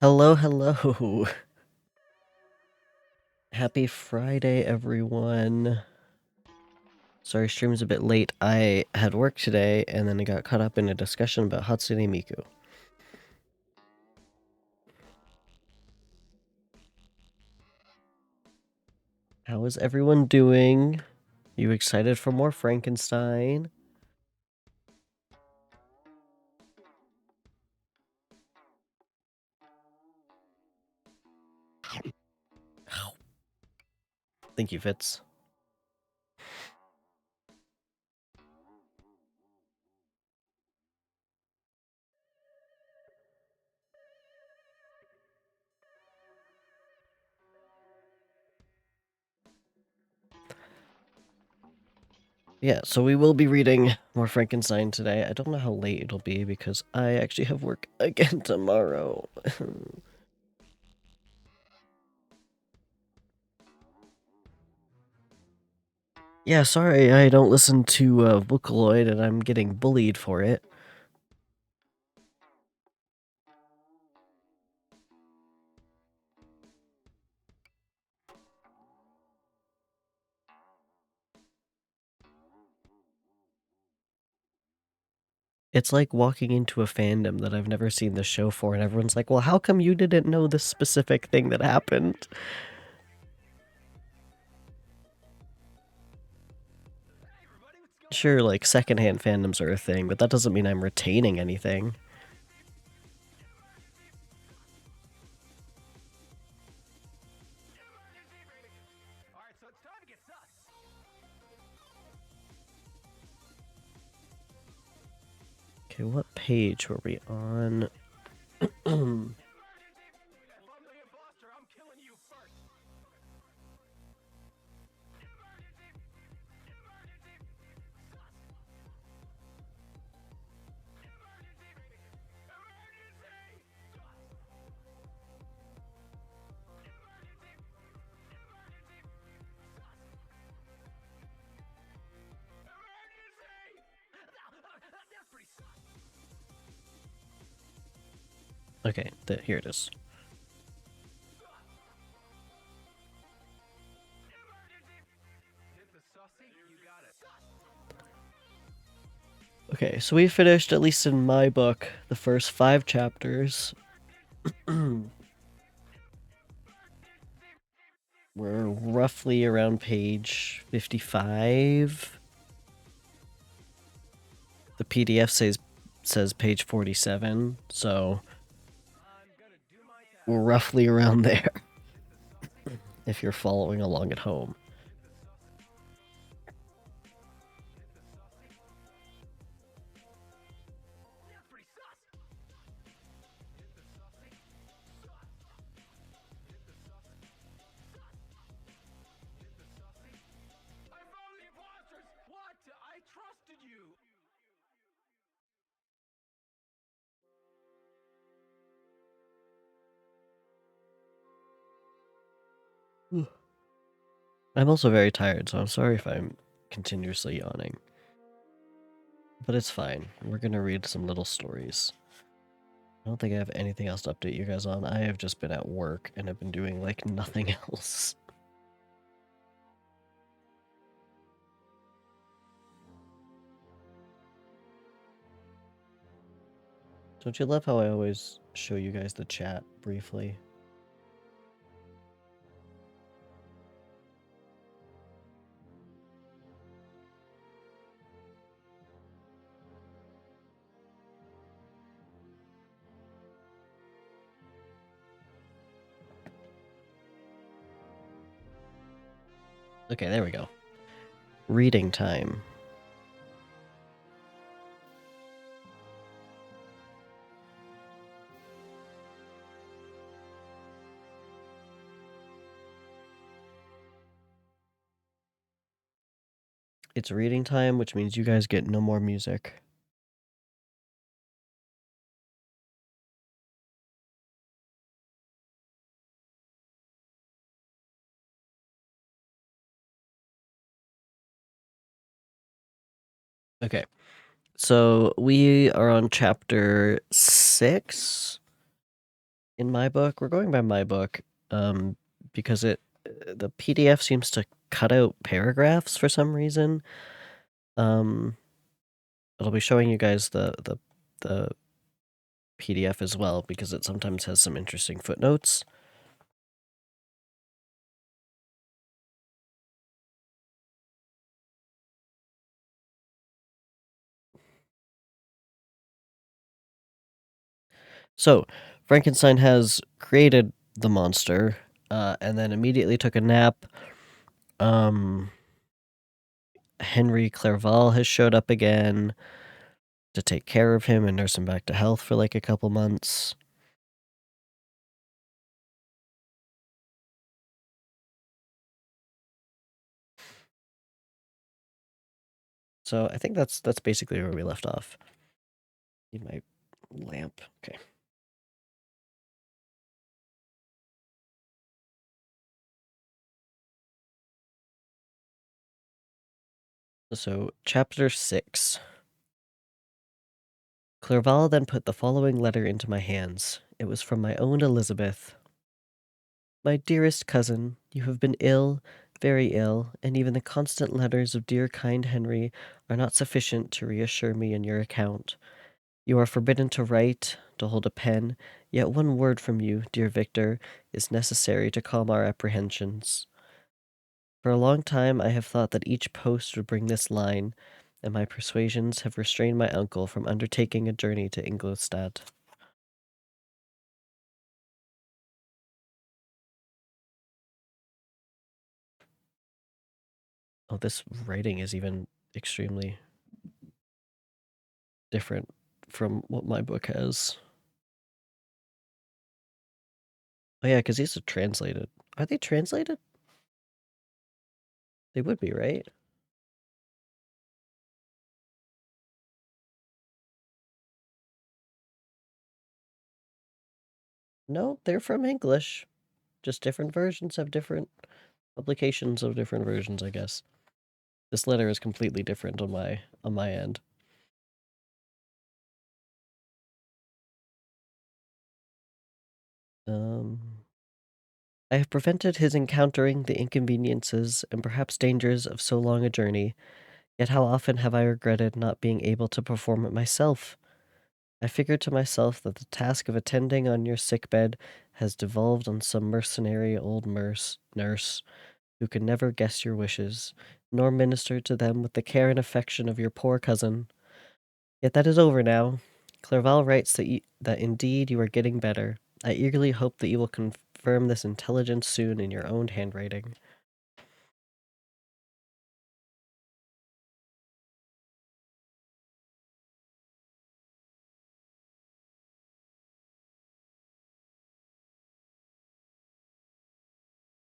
Hello, hello. Happy Friday, everyone. Sorry, stream's a bit late. I had work today, and then I got caught up in a discussion about Hatsune Miku. How is everyone doing? You excited for more Frankenstein? Thank you, Fitz. Yeah, so we will be reading more Frankenstein today. I don't know how late it'll be because I actually have work again tomorrow. Yeah, sorry I don't listen to Vocaloid and I'm getting bullied for it. It's like walking into a fandom that I've never seen the show for, and everyone's like, well, how come you didn't know this specific thing that happened? Sure, like, secondhand fandoms are a thing, but that doesn't mean I'm retaining anything. Okay, what page were we on? Okay, here it is. Okay, so we finished, at least in my book, the first 5 chapters. We're roughly around page 55. The PDF says page 47, so we're roughly around there if you're following along at home. I'm also very tired, so I'm sorry if I'm continuously yawning. But it's fine. We're gonna read some little stories. I don't think I have anything else to update you guys on. I have just been at work and have been doing, like, nothing else. Don't you love how I always show you guys the chat briefly? Okay, there we go. Reading time. It's reading time, which means you guys get no more music. Okay, so we are on chapter 6, In my book, we're going by my book, um, because the PDF seems to cut out paragraphs for some reason. Um, but I'll be showing you guys the PDF as well because it sometimes has some interesting footnotes. So, Frankenstein has created the monster, and then immediately took a nap. Um, Henry Clerval has showed up again to take care of him and nurse him back to health for like a couple months. So I think that's basically where we left off. Need my lamp. Okay. So chapter 6. Clerval then put the following letter into my hands. It was from my own Elizabeth. My dearest cousin, you have been ill, very ill, and even the constant letters of dear kind Henry are not sufficient to reassure me in your account. You are forbidden to write, to hold a pen, yet one word from you, dear Victor, is necessary to calm our apprehensions. For a long time I have thought that each post would bring this line, and my persuasions have restrained my uncle from undertaking a journey to Ingolstadt. Oh, this writing is even extremely different from what my book has. Oh yeah, because these are translated. Are they translated? They would be, right? No, they're from English. Just different versions have different publications of different versions, I guess. This letter is completely different on my end. Um I have prevented his encountering the inconveniences and perhaps dangers of so long a journey, yet how often have I regretted not being able to perform it myself? I figured to myself that the task of attending on your sick bed has devolved on some mercenary old nurse who can never guess your wishes, nor minister to them with the care and affection of your poor cousin. Yet that is over now. Clerval writes that indeed you are getting better. I eagerly hope that you will confirm this intelligence soon in your own handwriting.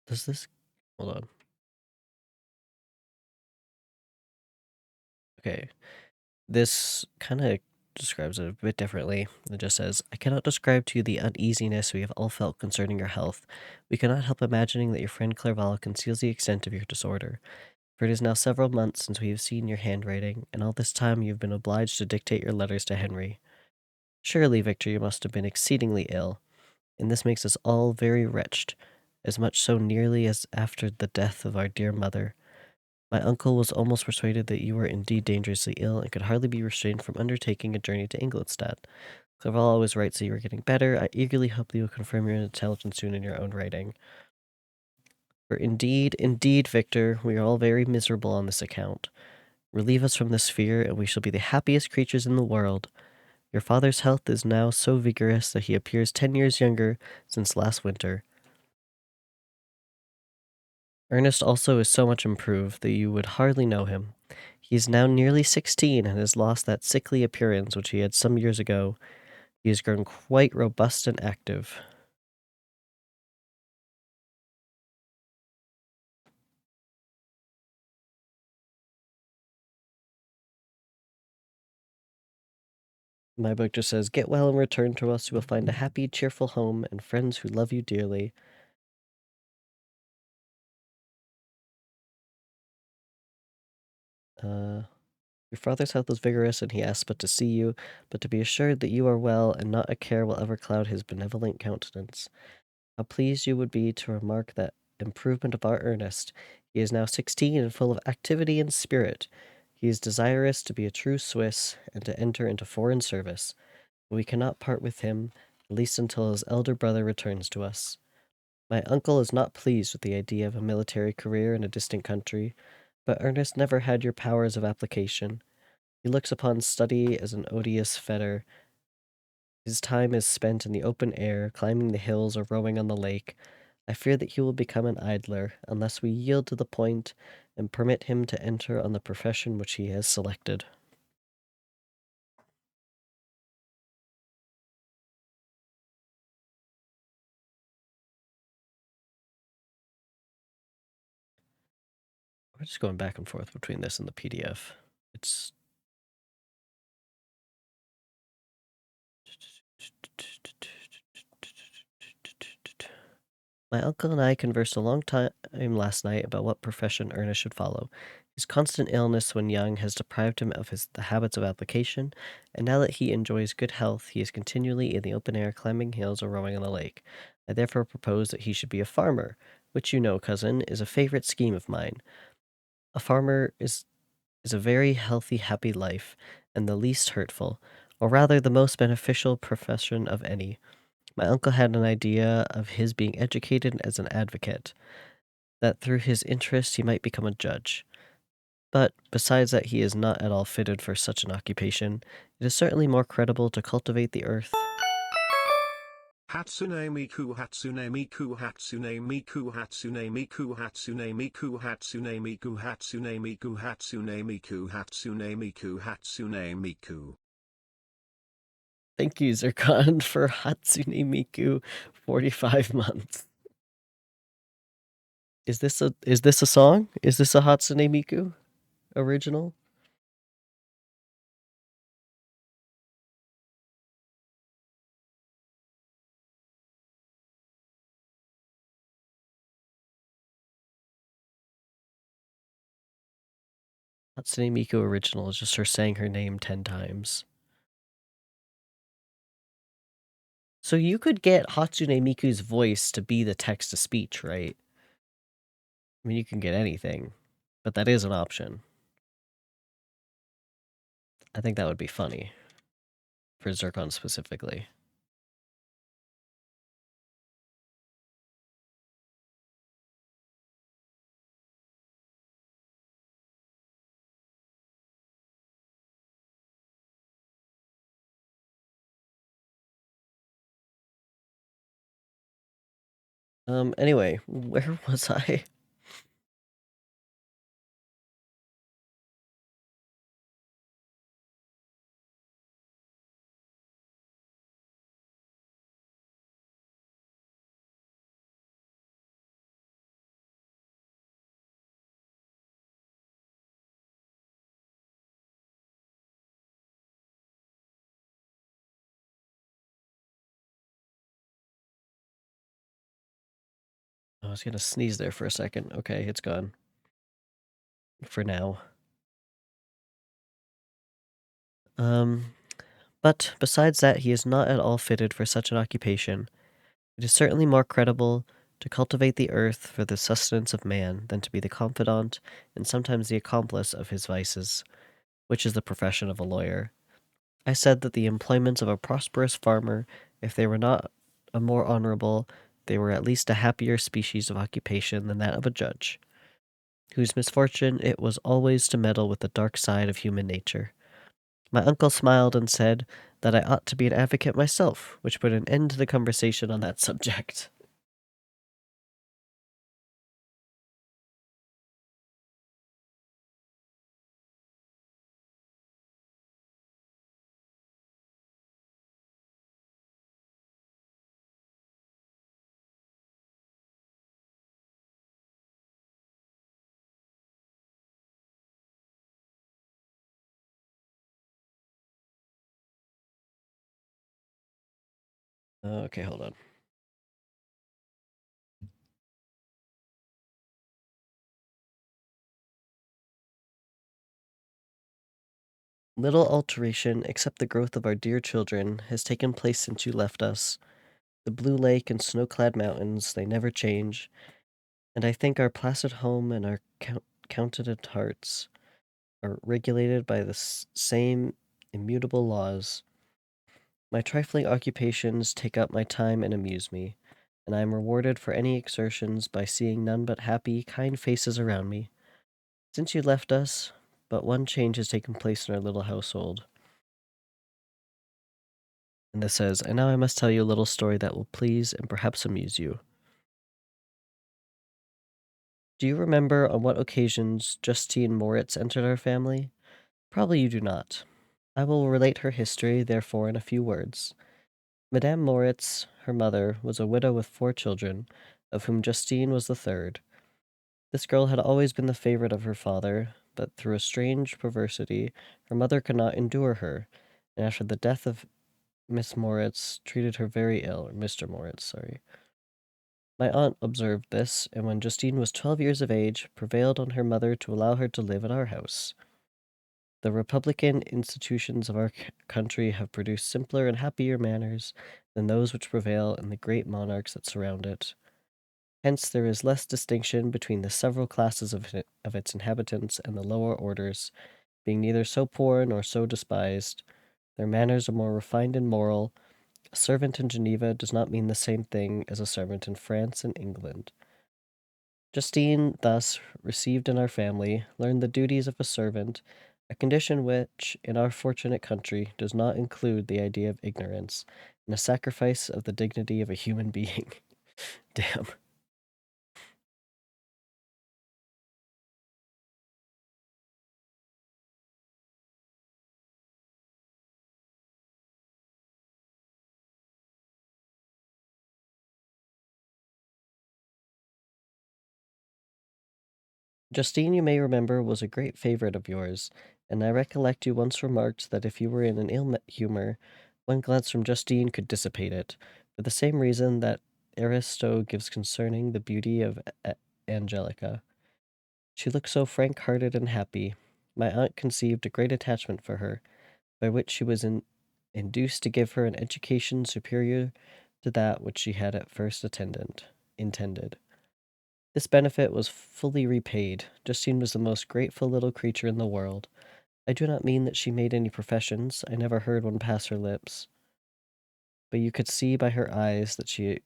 Does this hold on. Okay. This kind of describes it a bit differently. It just says, I cannot describe to you the uneasiness we have all felt concerning your health. We cannot help imagining that your friend Clerval conceals the extent of your disorder. For it is now several months since we have seen your handwriting, and all this time you have been obliged to dictate your letters to Henry. Surely, Victor, you must have been exceedingly ill, and this makes us all very wretched, as much so nearly as after the death of our dear mother. My uncle was almost persuaded that you were indeed dangerously ill and could hardly be restrained from undertaking a journey to Ingolstadt. Clerval always writes that you are getting better. I eagerly hope that you will confirm your intelligence soon in your own writing. For indeed, Victor, we are all very miserable on this account. Relieve us from this fear, and we shall be the happiest creatures in the world. Your father's health is now so vigorous that he appears 10 years younger since last winter. Ernest also is so much improved that you would hardly know him. He is now nearly 16 and has lost that sickly appearance which he had some years ago. He has grown quite robust and active. My book just says, get well and return to us. You will find a happy, cheerful home and friends who love you dearly. Uh, Your father's health is vigorous, and he asks but to see you, but to be assured that you are well, and not a care will ever cloud his benevolent countenance. How pleased you would be to remark that improvement of our Ernest. He is now 16 and full of activity and spirit. He is desirous to be a true Swiss and to enter into foreign service. But we cannot part with him, at least until his elder brother returns to us. My uncle is not pleased with the idea of a military career in a distant country, but Ernest never had your powers of application. He looks upon study as an odious fetter. His time is spent in the open air, climbing the hills or rowing on the lake. I fear that he will become an idler unless we yield to the point and permit him to enter on the profession which he has selected. We're just going back and forth between this and the PDF. It's My uncle and I conversed a long time last night about what profession Ernest should follow. His constant illness when young has deprived him of the habits of application, and now that he enjoys good health, he is continually in the open air, climbing hills or rowing on the lake. I therefore propose that he should be a farmer, which you know, cousin, is a favorite scheme of mine. A farmer is a very healthy, happy life, and the least hurtful, or rather the most beneficial profession of any. My uncle had an idea of his being educated as an advocate, that through his interest he might become a judge. But besides that he is not at all fitted for such an occupation, it is certainly more creditable to cultivate the earth. Hatsune Miku Hatsune Miku Hatsune Miku Hatsune Miku Hatsune Miku Hatsune Miku Hatsune Miku Hatsune Miku Hatsune Miku Hatsune Miku. Thank you, Zircon, for Hatsune Miku 45 months. Is this a song? Is this a Hatsune Miku original? Hatsune Miku original is just her saying her name 10 times. So you could get Hatsune Miku's voice to be the text to speech, right? I mean, you can get anything, but that is an option. I think that would be funny for Zircon specifically. Anyway, where was I? I was gonna sneeze there for a second. Okay, it's gone. For now. Um, but besides that, he is not at all fitted for such an occupation. It is certainly more creditable to cultivate the earth for the sustenance of man than to be the confidant and sometimes the accomplice of his vices, which is the profession of a lawyer. I said that the employments of a prosperous farmer, if they were not a more honorable, they were at least a happier species of occupation than that of a judge, whose misfortune it was always to meddle with the dark side of human nature. My uncle smiled and said that I ought to be an advocate myself, which put an end to the conversation on that subject. Okay, hold on. Little alteration, except the growth of our dear children, has taken place since you left us. The blue lake and snow-clad mountains, they never change, and I think our placid home and our counted hearts are regulated by the same immutable laws. My trifling occupations take up my time and amuse me, and I am rewarded for any exertions by seeing none but happy, kind faces around me. Since you left us, but one change has taken place in our little household. And this says, and now I must tell you a little story that will please and perhaps amuse you. Do you remember on what occasions Justine Moritz entered our family? Probably you do not. I will relate her history, therefore, in a few words. Madame Moritz, her mother, was a widow with 4 children, of whom Justine was the third. This girl had always been the favorite of her father, but through a strange perversity, her mother could not endure her, and after the death of Miss Moritz, treated her very ill, or Mr. Moritz, sorry. My aunt observed this, and when Justine was 12 years of age, prevailed on her mother to allow her to live at our house. The republican institutions of our country have produced simpler and happier manners than those which prevail in the great monarchs that surround it. Hence there is less distinction between the several classes of its inhabitants and the lower orders, being neither so poor nor so despised. Their manners are more refined and moral. A servant in Geneva does not mean the same thing as a servant in France and England. Justine, thus, received in our family, learned the duties of a servant, a condition which, in our fortunate country, does not include the idea of ignorance, and a sacrifice of the dignity of a human being. Damn. Justine, you may remember, was a great favorite of yours, and I recollect you once remarked that if you were in an ill humor, one glance from Justine could dissipate it, for the same reason that Aristo gives concerning the beauty of Angelica. She looked so frank-hearted and happy. My aunt conceived a great attachment for her, by which she was induced to give her an education superior to that which she had at first intended. This benefit was fully repaid. Justine was the most grateful little creature in the world. I do not mean that she made any professions. I never heard one pass her lips. But you could see by her eyes that she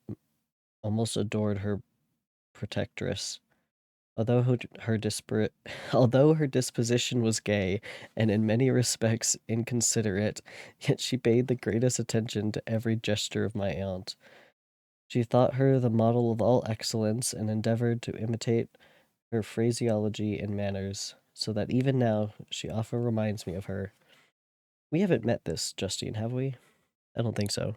almost adored her protectress. Although although her disposition was gay and in many respects inconsiderate, yet she paid the greatest attention to every gesture of my aunt. She thought her the model of all excellence and endeavored to imitate her phraseology and manners, so that even now she often reminds me of her. We haven't met this, Justine, have we? I don't think so.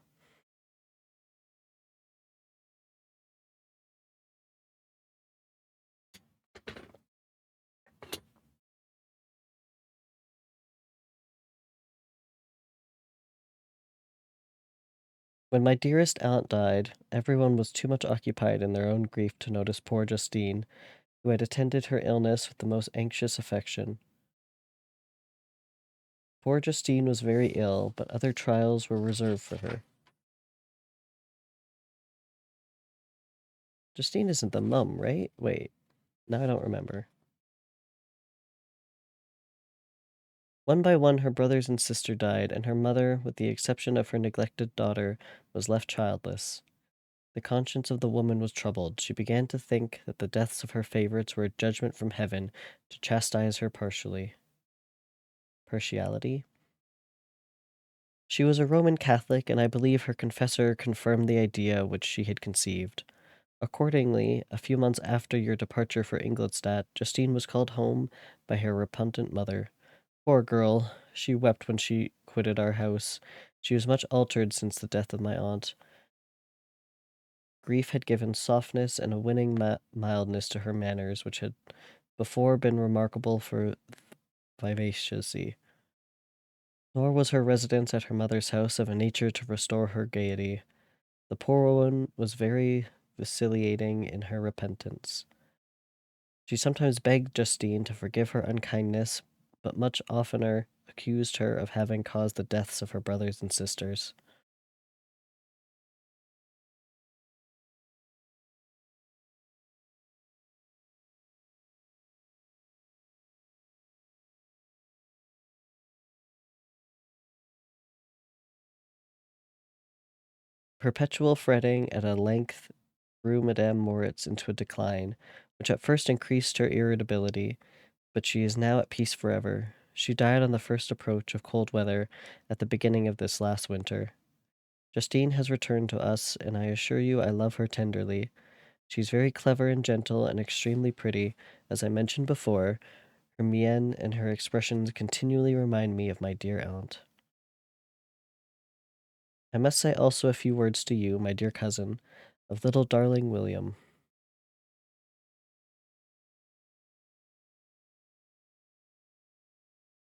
When my dearest aunt died, everyone was too much occupied in their own grief to notice poor Justine, who had attended her illness with the most anxious affection. Poor Justine was very ill, but other trials were reserved for her. Justine isn't the mum, right? Wait, now I don't remember. One by one, her brothers and sister died, and her mother, with the exception of her neglected daughter, was left childless. The conscience of the woman was troubled. She began to think that the deaths of her favorites were a judgment from heaven to chastise her partiality. She was a Roman Catholic, and I believe her confessor confirmed the idea which she had conceived. Accordingly, a few months after your departure for Ingolstadt, Justine was called home by her repentant mother. Poor girl, she wept when she quitted our house. She was much altered since the death of my aunt. Grief had given softness and a winning mildness to her manners, which had before been remarkable for vivacity. Nor was her residence at her mother's house of a nature to restore her gaiety. The poor woman was very vacillating in her repentance. She sometimes begged Justine to forgive her unkindness, but much oftener accused her of having caused the deaths of her brothers and sisters. Perpetual fretting at a length threw Madame Moritz into a decline, which at first increased her irritability, but she is now at peace forever. She died on the first approach of cold weather at the beginning of this last winter. Justine has returned to us, and I assure you I love her tenderly. She's very clever and gentle and extremely pretty. As I mentioned before, her mien and her expressions continually remind me of my dear aunt. I must say also a few words to you, my dear cousin, of little darling William.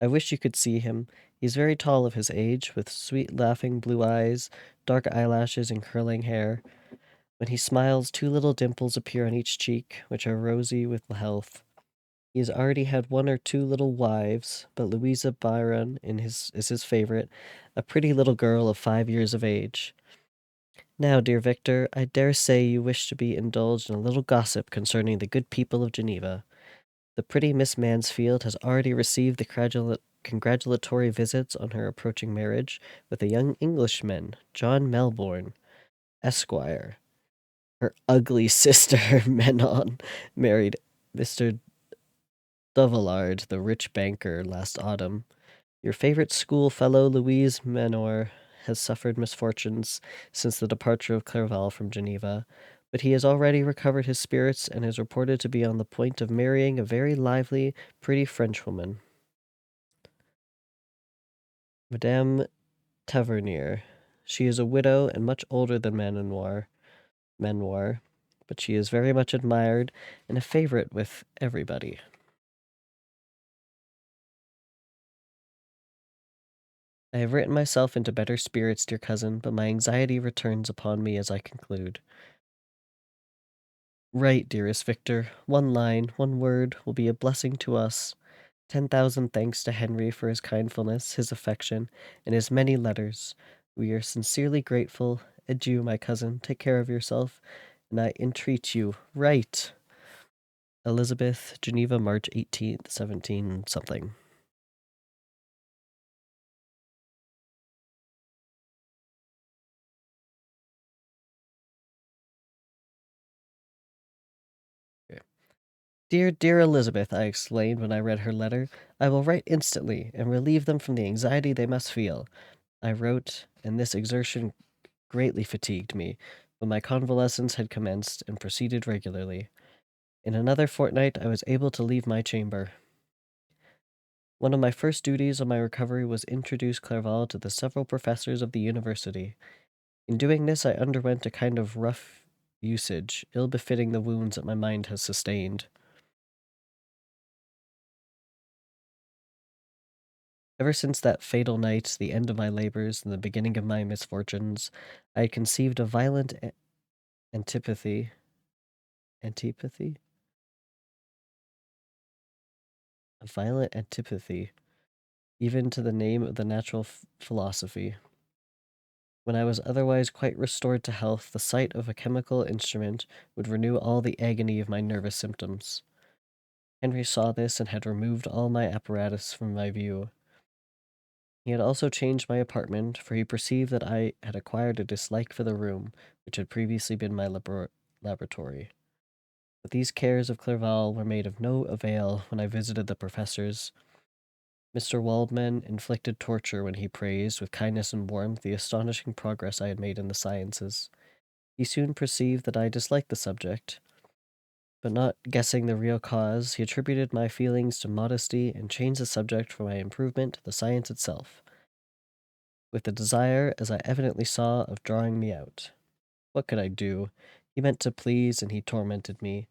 I wish you could see him. He's very tall of his age, with sweet laughing blue eyes, dark eyelashes, and curling hair. When he smiles, two little dimples appear on each cheek, which are rosy with health. He has already had one or two little wives, but Louisa Byron is his favorite, a pretty little girl of 5 years of age. Now, dear Victor, I dare say you wish to be indulged in a little gossip concerning the good people of Geneva. The pretty Miss Mansfield has already received the congratulatory visits on her approaching marriage with a young Englishman, John Melbourne, Esquire. Her ugly sister, Menon, married Mr. Duvallard, the rich banker, last autumn. Your favorite schoolfellow, Louise Menor, has suffered misfortunes since the departure of Clerval from Geneva, but he has already recovered his spirits and is reported to be on the point of marrying a very lively, pretty Frenchwoman. Madame Tavernier. She is a widow and much older than Manoir, but she is very much admired and a favorite with everybody. I have written myself into better spirits, dear cousin, but my anxiety returns upon me as I conclude. Write, dearest Victor. One line, one word will be a blessing to us. 10,000 thanks to Henry for his kindness, his affection, and his many letters. We are sincerely grateful. Adieu, my cousin. Take care of yourself, and I entreat you, write. Elizabeth, Geneva, March 18th, 17 something. Dear, dear Elizabeth, I exclaimed when I read her letter, I will write instantly and relieve them from the anxiety they must feel. I wrote, and this exertion greatly fatigued me, but my convalescence had commenced and proceeded regularly. In another fortnight I was able to leave my chamber. One of my first duties on my recovery was to introduce Clerval to the several professors of the university. In doing this I underwent a kind of rough usage, ill befitting the wounds that my mind has sustained. Ever since that fatal night, the end of my labors and the beginning of my misfortunes, I had conceived a violent antipathy. Antipathy? A violent antipathy, even to the name of the natural philosophy. When I was otherwise quite restored to health, the sight of a chemical instrument would renew all the agony of my nervous symptoms. Henry saw this and had removed all my apparatus from my view. He had also changed my apartment, for he perceived that I had acquired a dislike for the room which had previously been my laboratory. But these cares of Clerval were made of no avail when I visited the professors. Mr. Waldman inflicted torture when he praised, with kindness and warmth, the astonishing progress I had made in the sciences. He soon perceived that I disliked the subject, but not guessing the real cause, he attributed my feelings to modesty and changed the subject from my improvement to the science itself, with the desire, as I evidently saw, of drawing me out. What could I do? He meant to please, and he tormented me.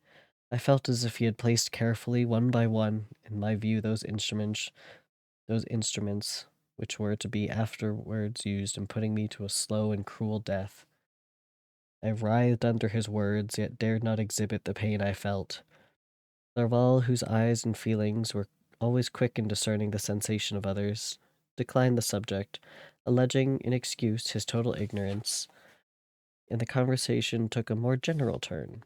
I felt as if he had placed carefully, one by one, in my view those instruments which were to be afterwards used in putting me to a slow and cruel death. I writhed under his words, yet dared not exhibit the pain I felt. Clerval, whose eyes and feelings were always quick in discerning the sensation of others, declined the subject, alleging in excuse his total ignorance, and the conversation took a more general turn.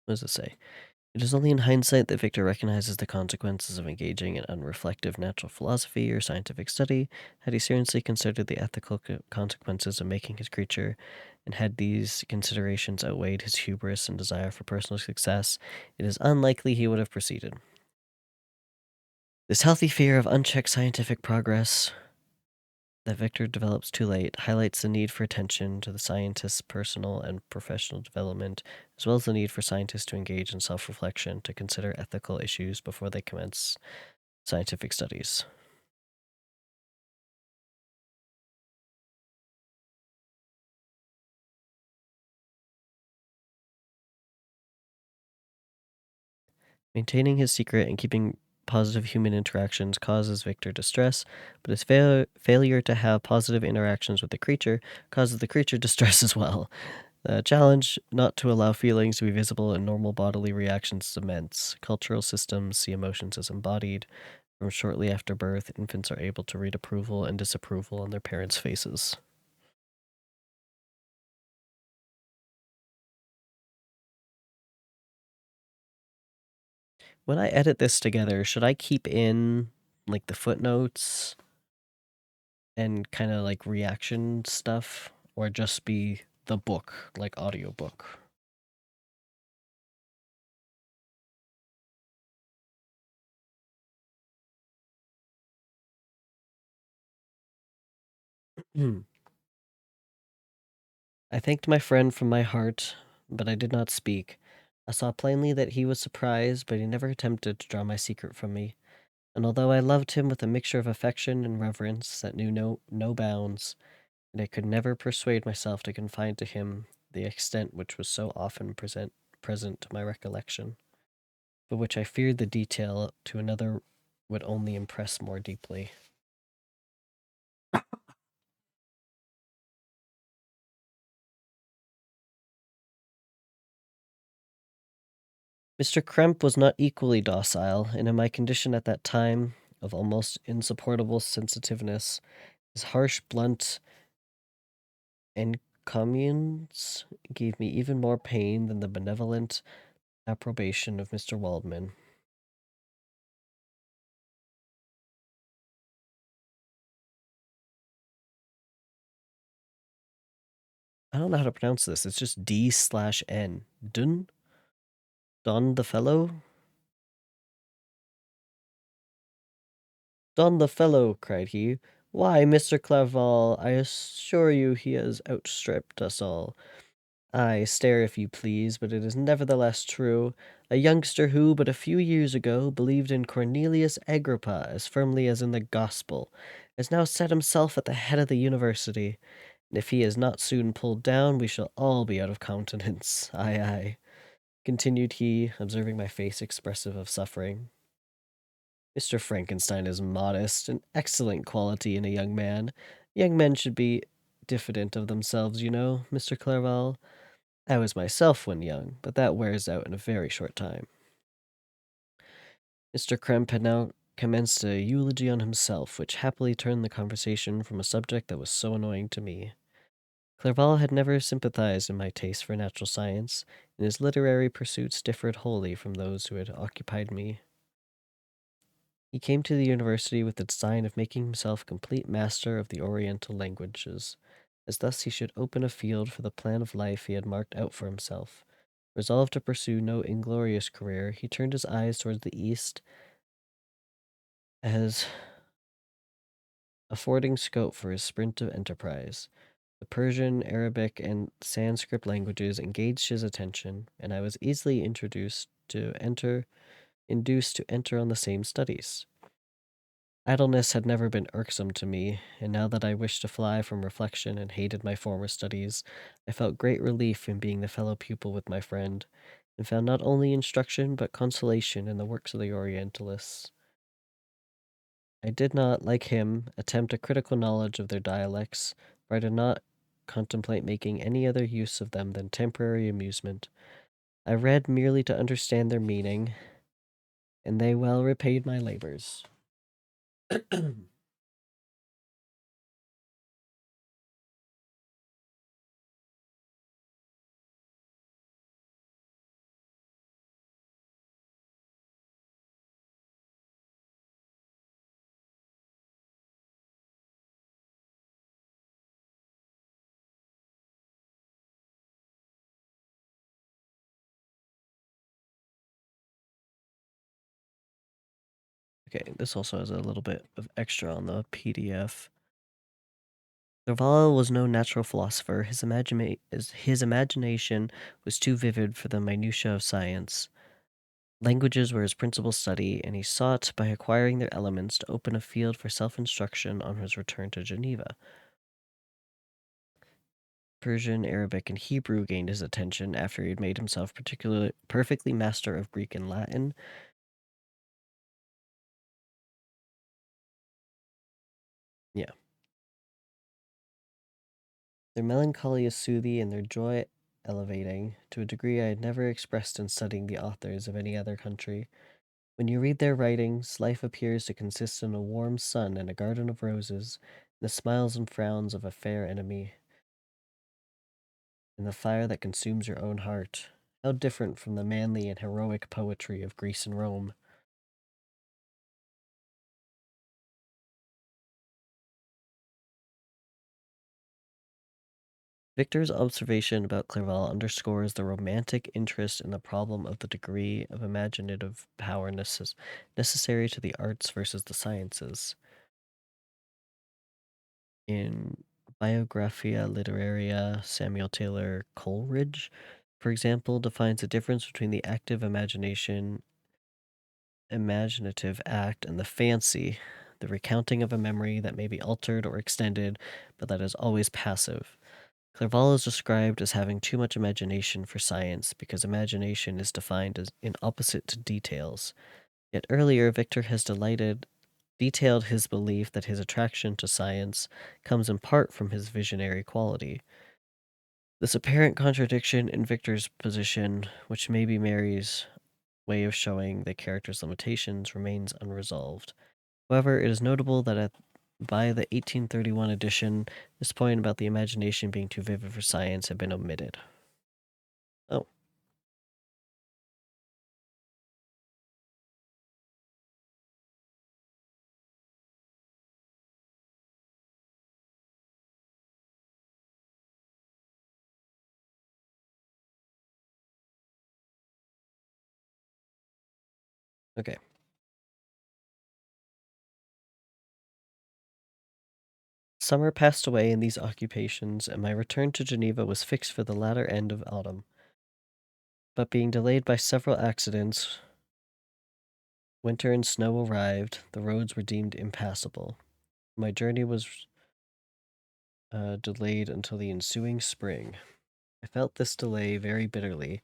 What does it say? It is only in hindsight that Victor recognizes the consequences of engaging in unreflective natural philosophy or scientific study. Had he seriously considered the ethical consequences of making his creature, and had these considerations outweighed his hubris and desire for personal success, it is unlikely he would have proceeded. This healthy fear of unchecked scientific progress that Victor develops too late highlights the need for attention to the scientist's personal and professional development, as well as the need for scientists to engage in self reflection to consider ethical issues before they commence scientific studies. Maintaining his secret and keeping positive human interactions causes Victor distress, but his failure to have positive interactions with the creature causes the creature distress as well. The challenge not to allow feelings to be visible in normal bodily reactions is immense. Cultural systems see emotions as embodied. From shortly after birth, infants are able to read approval and disapproval on their parents' faces. When I edit this together, should I keep in like the footnotes and kind of like reaction stuff, or just be the book, like audiobook? I thanked my friend from my heart, but I did not speak. I saw plainly that he was surprised, but he never attempted to draw my secret from me. And although I loved him with a mixture of affection and reverence that knew no bounds, and I could never persuade myself to confide to him the extent which was so often present to my recollection, but which I feared the detail to another would only impress more deeply. Mr. Kremp was not equally docile, and in my condition at that time of almost insupportable sensitiveness, his harsh, blunt encomiums gave me even more pain than the benevolent approbation of Mr. Waldman. I don't know how to pronounce this. It's just D/N. Dun? Don the Fellow? Don the Fellow, cried he. Why, Mr. Clerval, I assure you he has outstripped us all. Ay, stare if you please, but it is nevertheless true. A youngster who, but a few years ago, believed in Cornelius Agrippa as firmly as in the gospel, has now set himself at the head of the university, and if he is not soon pulled down, we shall all be out of countenance. Ay, ay, continued he, observing my face expressive of suffering. Mr. Frankenstein is modest, an excellent quality in a young man. Young men should be diffident of themselves, you know, Mr. Clerval. I was myself when young, but that wears out in a very short time. Mr. Kremp had now commenced a eulogy on himself, which happily turned the conversation from a subject that was so annoying to me. Clerval had never sympathized in my taste for natural science, and his literary pursuits differed wholly from those who had occupied me. He came to the university with the design of making himself complete master of the Oriental languages, as thus he should open a field for the plan of life he had marked out for himself. Resolved to pursue no inglorious career, he turned his eyes towards the east as affording scope for his sprint of enterprise. The Persian, Arabic, and Sanskrit languages engaged his attention, and I was easily induced to enter on the same studies. Idleness had never been irksome to me, and now that I wished to fly from reflection and hated my former studies, I felt great relief in being the fellow pupil with my friend, and found not only instruction but consolation in the works of the Orientalists. I did not, like him, attempt a critical knowledge of their dialects, for I did not contemplate making any other use of them than temporary amusement. I read merely to understand their meaning, and they well repaid my labors. Okay, this also has a little bit of extra on the PDF. Clerval was no natural philosopher. His imagination was too vivid for the minutiae of science. Languages were his principal study, and he sought, by acquiring their elements, to open a field for self-instruction on his return to Geneva. Persian, Arabic, and Hebrew gained his attention after he had made himself perfectly master of Greek and Latin. Yeah. Their melancholy is soothing and their joy elevating, to a degree I had never expressed in studying the authors of any other country. When you read their writings, life appears to consist in a warm sun and a garden of roses, and the smiles and frowns of a fair enemy, and the fire that consumes your own heart. How different from the manly and heroic poetry of Greece and Rome. Victor's observation about Clerval underscores the romantic interest in the problem of the degree of imaginative power necessary to the arts versus the sciences. In Biographia Literaria, Samuel Taylor Coleridge, for example, defines the difference between the active imaginative act, and the fancy, the recounting of a memory that may be altered or extended, but that is always passive. Clerval is described as having too much imagination for science because imagination is defined as in opposite to details. Yet earlier, Victor has detailed his belief that his attraction to science comes in part from his visionary quality. This apparent contradiction in Victor's position, which may be Mary's way of showing the character's limitations, remains unresolved. However, it is notable that by the 1831 edition, this point about the imagination being too vivid for science had been omitted. Oh, okay. Summer passed away in these occupations, and my return to Geneva was fixed for the latter end of autumn. But being delayed by several accidents, winter and snow arrived, the roads were deemed impassable. My journey was delayed until the ensuing spring. I felt this delay very bitterly,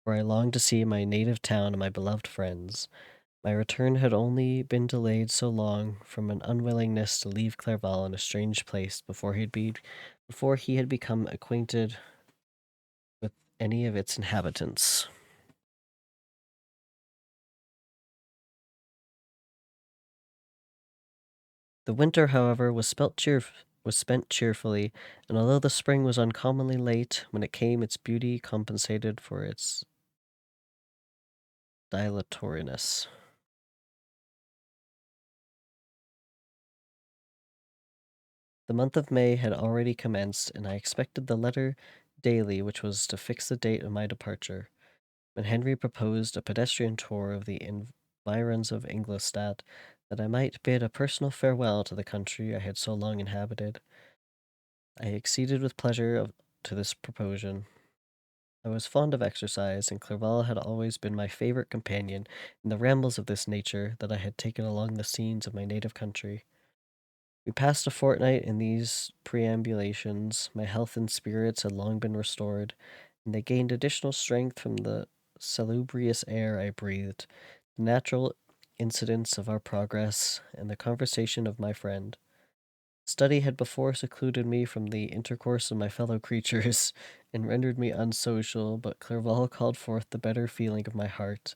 for I longed to see my native town and my beloved friends. My return had only been delayed so long from an unwillingness to leave Clerval in a strange place before he had become acquainted with any of its inhabitants. The winter, however, was spent cheerfully, and although the spring was uncommonly late, when it came its beauty compensated for its dilatoriness. The month of May had already commenced, and I expected the letter daily which was to fix the date of my departure. When Henry proposed a pedestrian tour of the environs of Ingolstadt, that I might bid a personal farewell to the country I had so long inhabited, I acceded with pleasure to this proposition. I was fond of exercise, and Clerval had always been my favorite companion in the rambles of this nature that I had taken along the scenes of my native country. We passed a fortnight in these perambulations. My health and spirits had long been restored, and they gained additional strength from the salubrious air I breathed, the natural incidents of our progress, and the conversation of my friend. Study had before secluded me from the intercourse of my fellow creatures, and rendered me unsocial, but Clerval called forth the better feeling of my heart.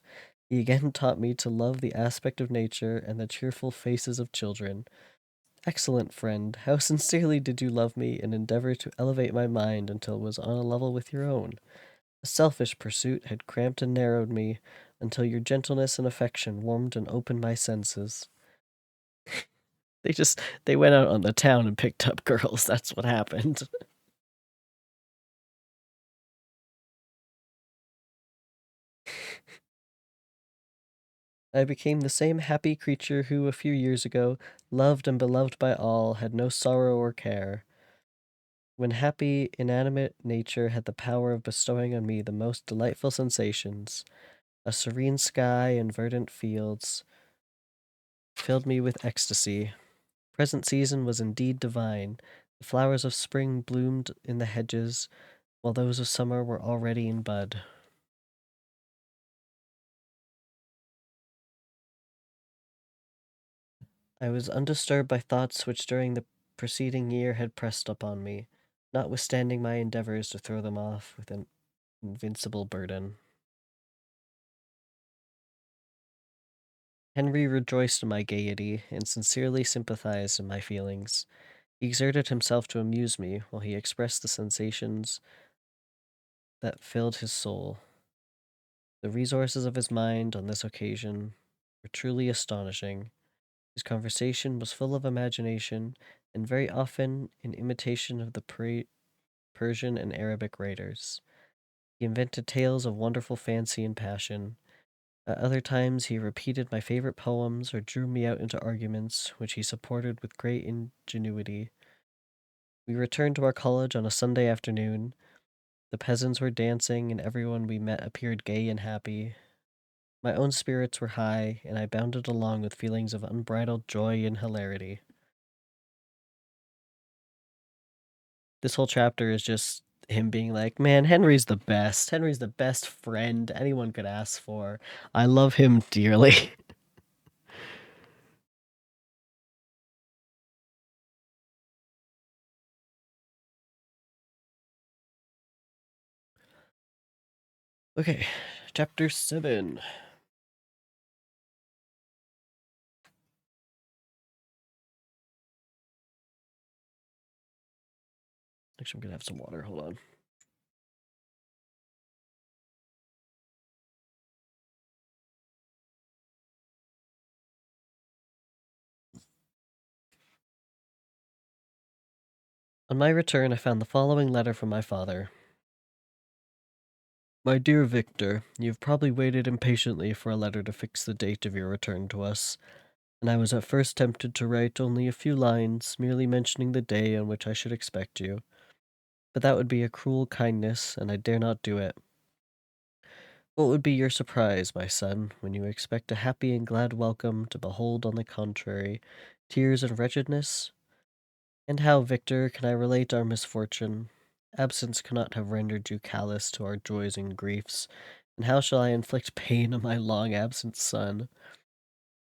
He again taught me to love the aspect of nature and the cheerful faces of children. Excellent friend, how sincerely did you love me and endeavor to elevate my mind until it was on a level with your own. A selfish pursuit had cramped and narrowed me until your gentleness and affection warmed and opened my senses. They went out on the town and picked up girls. That's what happened. I became the same happy creature who, a few years ago, loved and beloved by all, had no sorrow or care. When happy, inanimate nature had the power of bestowing on me the most delightful sensations, a serene sky and verdant fields filled me with ecstasy. Present season was indeed divine. The flowers of spring bloomed in the hedges, while those of summer were already in bud. I was undisturbed by thoughts which during the preceding year had pressed upon me, notwithstanding my endeavors to throw them off with an invincible burden. Henry rejoiced in my gaiety and sincerely sympathized in my feelings. He exerted himself to amuse me while he expressed the sensations that filled his soul. The resources of his mind on this occasion were truly astonishing. His conversation was full of imagination, and very often in imitation of the Persian and Arabic writers. He invented tales of wonderful fancy and passion. At other times he repeated my favorite poems or drew me out into arguments, which he supported with great ingenuity. We returned to our college on a Sunday afternoon. The peasants were dancing, and everyone we met appeared gay and happy. My own spirits were high, and I bounded along with feelings of unbridled joy and hilarity. This whole chapter is just him being like, man, Henry's the best. Henry's the best friend anyone could ask for. I love him dearly. Okay, chapter 7. Actually, I'm gonna have some water. Hold on. On my return, I found the following letter from my father. My dear Victor, you've probably waited impatiently for a letter to fix the date of your return to us, and I was at first tempted to write only a few lines, merely mentioning the day on which I should expect you. But that would be a cruel kindness, and I dare not do it. What would be your surprise, my son, when you expect a happy and glad welcome to behold, on the contrary, tears and wretchedness? And how, Victor, can I relate our misfortune? Absence cannot have rendered you callous to our joys and griefs, and how shall I inflict pain on my long absent son?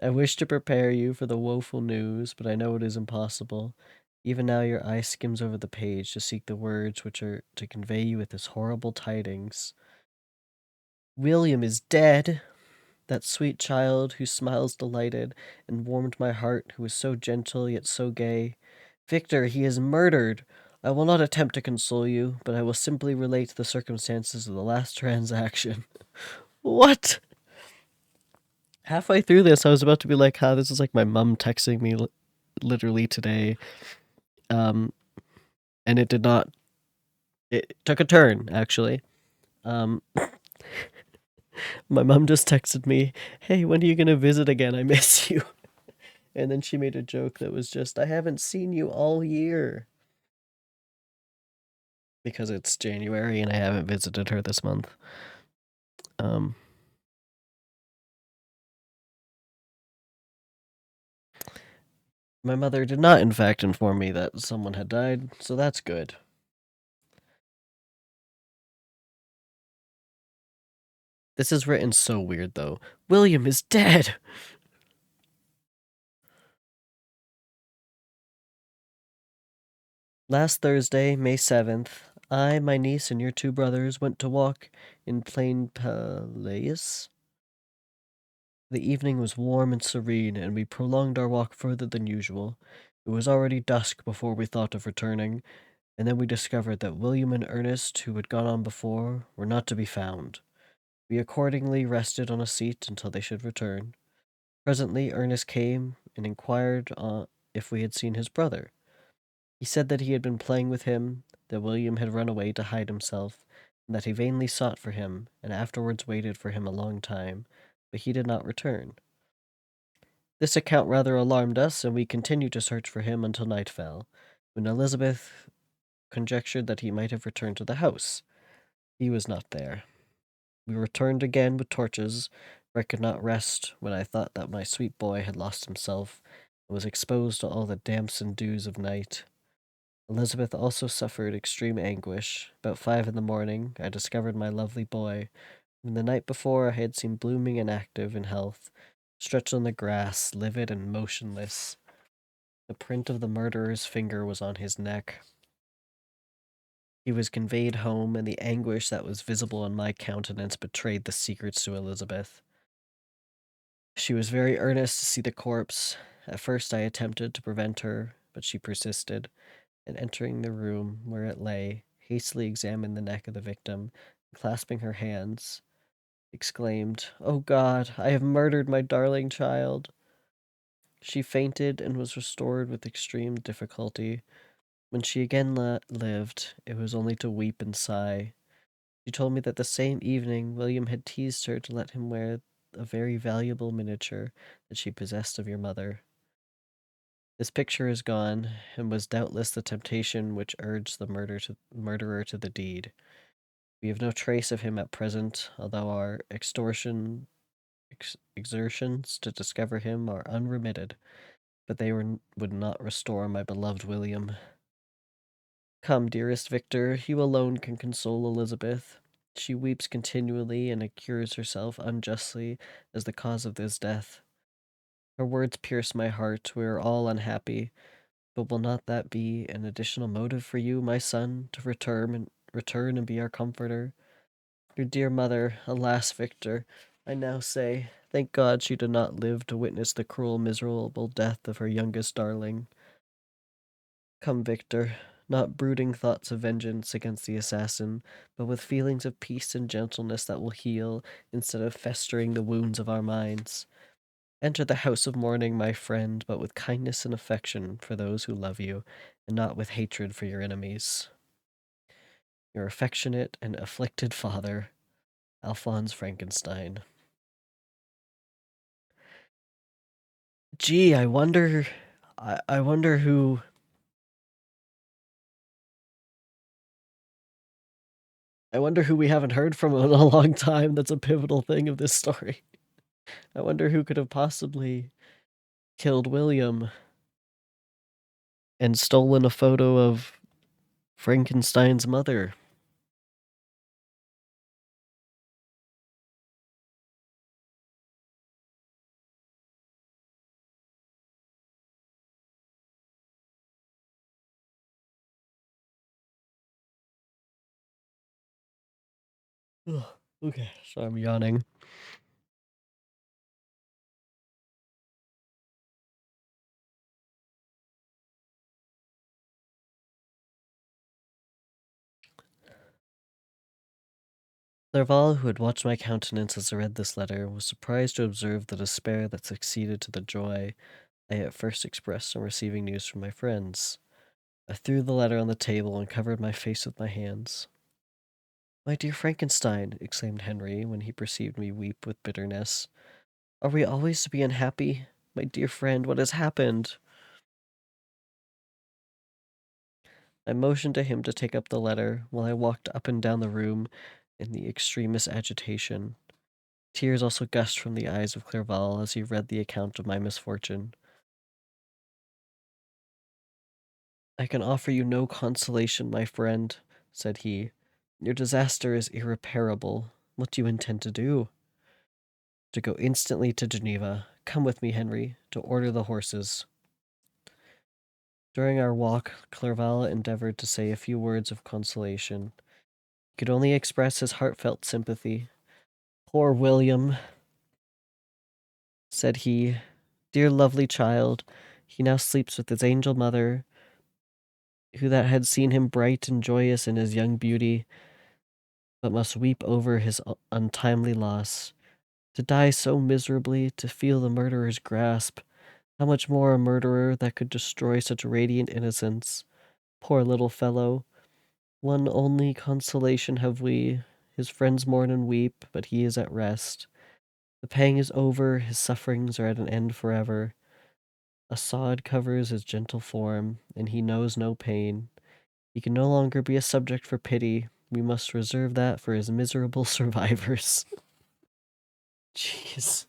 I wish to prepare you for the woeful news, but I know it is impossible. Even now your eye skims over the page to seek the words which are to convey you with this horrible tidings. William is dead! That sweet child whose smiles delighted and warmed my heart, who was so gentle yet so gay. Victor, he is murdered! I will not attempt to console you, but I will simply relate the circumstances of the last transaction. What? Halfway through this, I was about to be like, this is like my mom texting me literally today. And it did not. It took a turn, actually. Um, my mom just texted me, hey, when are you going to visit again? I miss you. And then she made a joke that was just, I haven't seen you all year. Because it's January and I haven't visited her this month. My mother did not, in fact, inform me that someone had died, so that's good. This is written so weird, though. William is dead! Last Thursday, May 7th, I, my niece, and your two brothers went to walk in Plain Palais. The evening was warm and serene, and we prolonged our walk further than usual. It was already dusk before we thought of returning, and then we discovered that William and Ernest, who had gone on before, were not to be found. We accordingly rested on a seat until they should return. Presently Ernest came and inquired if we had seen his brother. He said that he had been playing with him, that William had run away to hide himself, and that he vainly sought for him, and afterwards waited for him a long time, but he did not return. This account rather alarmed us, and we continued to search for him until night fell, when Elizabeth conjectured that he might have returned to the house. He was not there. We returned again with torches, for I could not rest when I thought that my sweet boy had lost himself, and was exposed to all the damps and dews of night. Elizabeth also suffered extreme anguish. About 5 in the morning, I discovered my lovely boy, whom the night before I had seen blooming and active in health, stretched on the grass, livid and motionless. The print of the murderer's finger was on his neck. He was conveyed home, and the anguish that was visible on my countenance betrayed the secrets to Elizabeth. She was very earnest to see the corpse. At first I attempted to prevent her, but she persisted, and entering the room where it lay, hastily examined the neck of the victim, and clasping her hands, exclaimed, "Oh God, I have murdered my darling child." She fainted and was restored with extreme difficulty. When she again lived, it was only to weep and sigh. She told me that the same evening William had teased her to let him wear a very valuable miniature that she possessed of your mother. This picture is gone, and was doubtless the temptation which urged the murderer to the deed. We have no trace of him at present, although our exertions to discover him are unremitted, but they would not restore my beloved William. Come, dearest Victor, you alone can console Elizabeth. She weeps continually and accuse herself unjustly as the cause of this death. Her words pierce my heart. We are all unhappy, but will not that be an additional motive for you, my son, to return and be our comforter? Your dear mother, alas, Victor, I now say, thank God she did not live to witness the cruel, miserable death of her youngest darling. Come, Victor, not brooding thoughts of vengeance against the assassin, but with feelings of peace and gentleness that will heal instead of festering the wounds of our minds. Enter the house of mourning, my friend, but with kindness and affection for those who love you, and not with hatred for your enemies. Your affectionate and afflicted father, Alphonse Frankenstein. Gee, I wonder. I wonder who. I wonder who we haven't heard from in a long time. That's a pivotal thing of this story. I wonder who could have possibly killed William and stolen a photo of Frankenstein's mother. Ugh, okay, so I'm yawning. Clerval, who had watched my countenance as I read this letter, was surprised to observe the despair that succeeded to the joy I at first expressed on receiving news from my friends. I threw the letter on the table and covered my face with my hands. "My dear Frankenstein," exclaimed Henry, when he perceived me weep with bitterness, "are we always to be unhappy? My dear friend, what has happened?" I motioned to him to take up the letter, while I walked up and down the room in the extremest agitation. Tears also gushed from the eyes of Clerval as he read the account of my misfortune. "I can offer you no consolation, my friend," said he. "Your disaster is irreparable. What do you intend to do? To go instantly to Geneva. Come with me, Henry, to order the horses. During our walk, Clerval endeavored to say a few words of consolation. He could only express his heartfelt sympathy. Poor William, said he. Dear lovely child, he now sleeps with his angel mother, who that had seen him bright and joyous in his young beauty, but must weep over his untimely loss. To die so miserably, to feel the murderer's grasp, how much more a murderer that could destroy such radiant innocence. Poor little fellow, one only consolation have we. His friends mourn and weep, but he is at rest. The pang is over, his sufferings are at an end forever. A sod covers his gentle form, and he knows no pain. He can no longer be a subject for pity. We must reserve that for his miserable survivors. Jeez.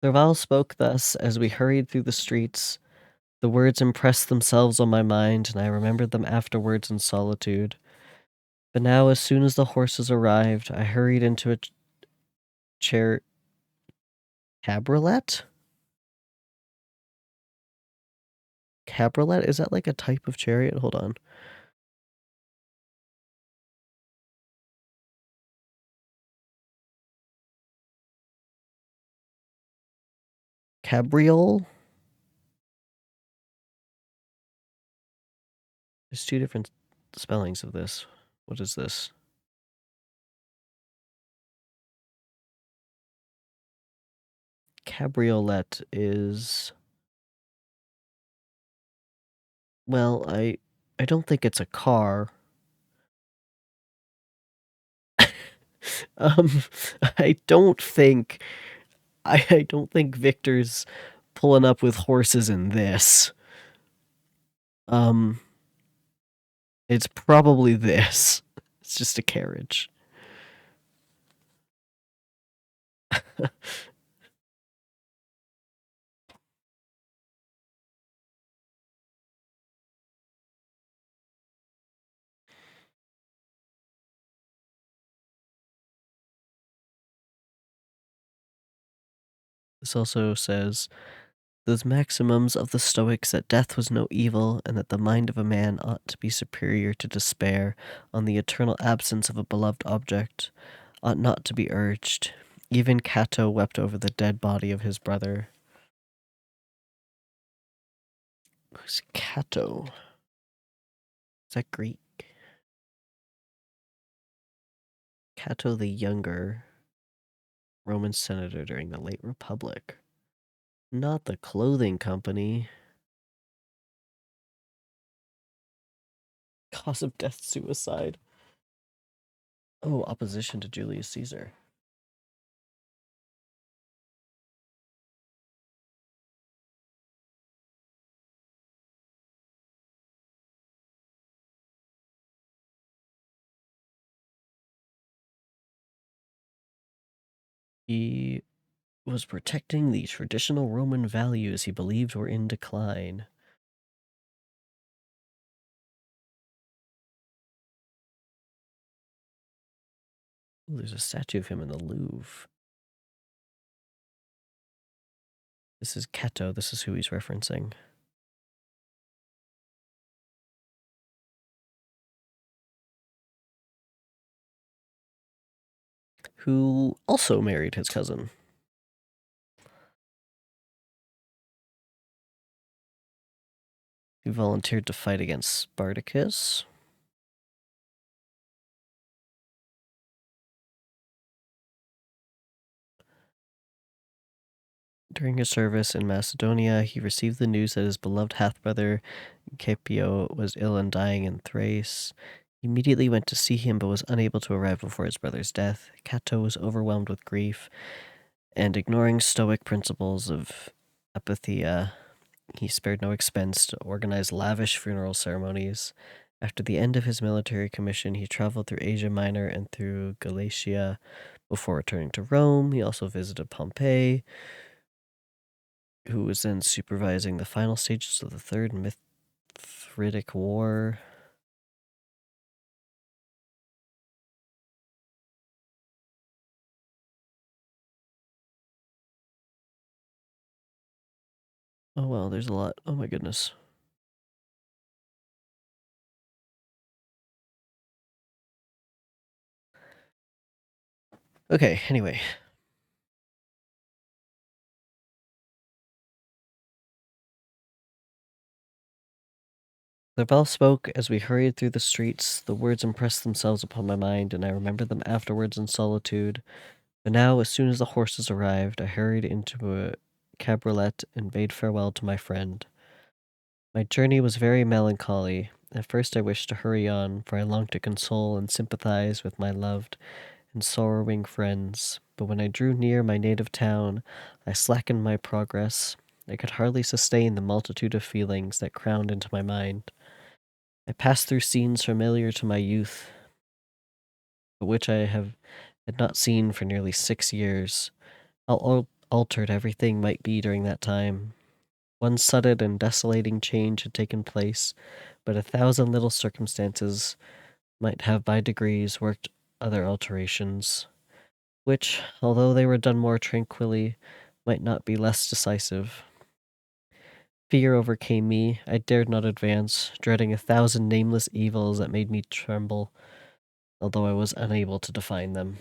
Clerval spoke thus as we hurried through the streets. The words impressed themselves on my mind, and I remembered them afterwards in solitude. But now, as soon as the horses arrived, I hurried into a chair. Cabriolet? Cabriolet? Is that like a type of chariot? Hold on. Cabriole? There's two different spellings of this. What is this? Cabriolet is. Well, I don't think it's a car. Um, I don't think I don't think Victor's pulling up with horses in this. Um, it's probably this. It's just a carriage. This also says those maxims of the Stoics that death was no evil, and that the mind of a man ought to be superior to despair on the eternal absence of a beloved object, ought not to be urged. Even Cato wept over the dead body of his brother. Who's Cato? Is that Greek? Cato the Younger, Roman senator during the late Republic. Not the clothing company. Cause of death, suicide. Oh, opposition to Julius Caesar. He was protecting the traditional Roman values he believed were in decline. Ooh, there's a statue of him in the Louvre. This is Cato. This is who he's referencing. Who also married his cousin. He volunteered to fight against Spartacus. During his service in Macedonia, he received the news that his beloved half-brother Caepio was ill and dying in Thrace. He immediately went to see him, but was unable to arrive before his brother's death. Cato was overwhelmed with grief, and ignoring Stoic principles of apatheia, he spared no expense to organize lavish funeral ceremonies. After the end of his military commission, he traveled through Asia Minor and through Galatia before returning to Rome. He also visited Pompeii, who was then supervising the final stages of the Third Mithritic War. Oh well, there's a lot. Oh my goodness. Okay, anyway. The bell spoke as we hurried through the streets. The words impressed themselves upon my mind, and I remembered them afterwards in solitude. But now, as soon as the horses arrived, I hurried into a cabriolet and bade farewell to my friend. My journey was very melancholy. At first I wished to hurry on, for I longed to console and sympathize with my loved and sorrowing friends. But when I drew near my native town, I slackened my progress. I could hardly sustain the multitude of feelings that crowded into my mind. I passed through scenes familiar to my youth, but which had not seen for nearly 6 years. How altered everything might be during that time. One sudden and desolating change had taken place, but 1,000 little circumstances might have by degrees worked other alterations, which, although they were done more tranquilly, might not be less decisive. Fear overcame me. I dared not advance, dreading 1,000 nameless evils that made me tremble, although I was unable to define them.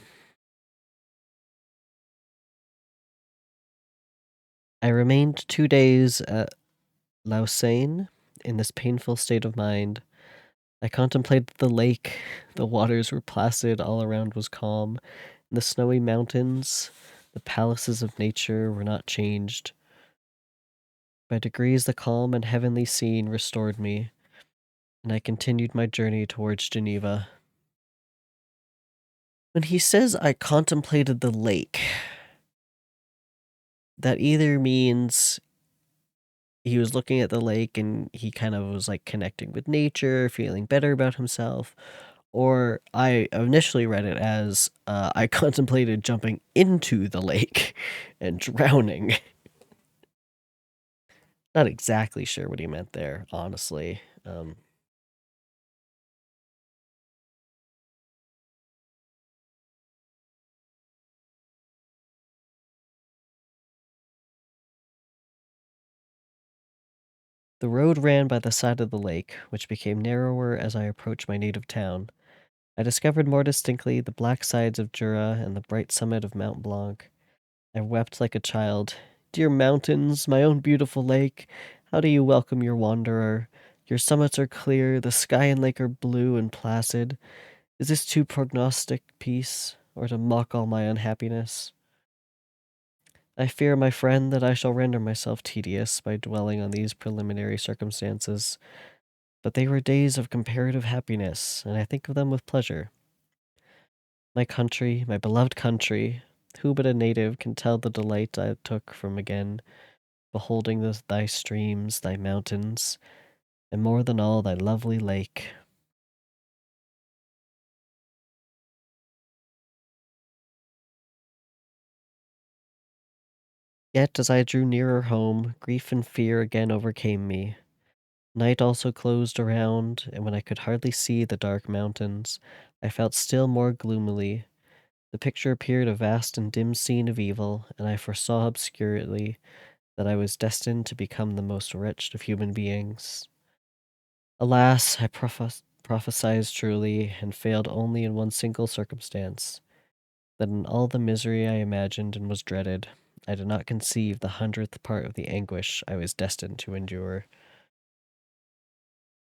I remained 2 days at Lausanne in this painful state of mind. I contemplated the lake. The waters were placid, all around was calm. The snowy mountains, the palaces of nature were not changed. By degrees, the calm and heavenly scene restored me, and I continued my journey towards Geneva. When he says I contemplated the lake, that either means he was looking at the lake and he kind of was like connecting with nature, feeling better about himself, or I initially read it as I contemplated jumping into the lake and drowning. Not exactly sure what he meant there, honestly. The road ran by the side of the lake, which became narrower as I approached my native town. I discovered more distinctly the black sides of Jura and the bright summit of Mount Blanc. I wept like a child. Dear mountains, my own beautiful lake, how do you welcome your wanderer? Your summits are clear, the sky and lake are blue and placid. Is this to prognostic peace, or to mock all my unhappiness? I fear, my friend, that I shall render myself tedious by dwelling on these preliminary circumstances, but they were days of comparative happiness, and I think of them with pleasure. My country, my beloved country, who but a native can tell the delight I took from again beholding thy streams, thy mountains, and more than all, thy lovely lake. Yet as I drew nearer home, grief and fear again overcame me. Night also closed around, and when I could hardly see the dark mountains, I felt still more gloomily. The picture appeared a vast and dim scene of evil, and I foresaw obscurely that I was destined to become the most wretched of human beings. Alas, I prophesied truly, and failed only in one single circumstance, that in all the misery I imagined and was dreaded, I did not conceive the 100th part of the anguish I was destined to endure.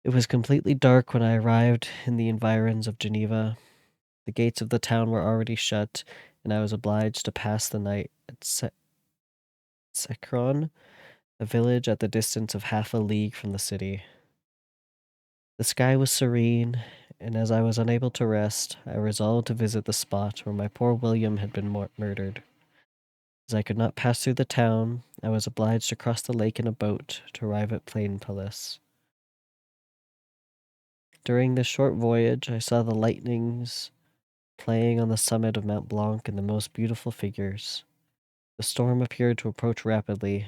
It was completely dark when I arrived in the environs of Geneva. The gates of the town were already shut, and I was obliged to pass the night at Secron, a village at the distance of half a league from the city. The sky was serene, and as I was unable to rest, I resolved to visit the spot where my poor William had been murdered. As I could not pass through the town, I was obliged to cross the lake in a boat to arrive at Plainpalais. During this short voyage, I saw the lightnings playing on the summit of Mount Blanc in the most beautiful figures. The storm appeared to approach rapidly.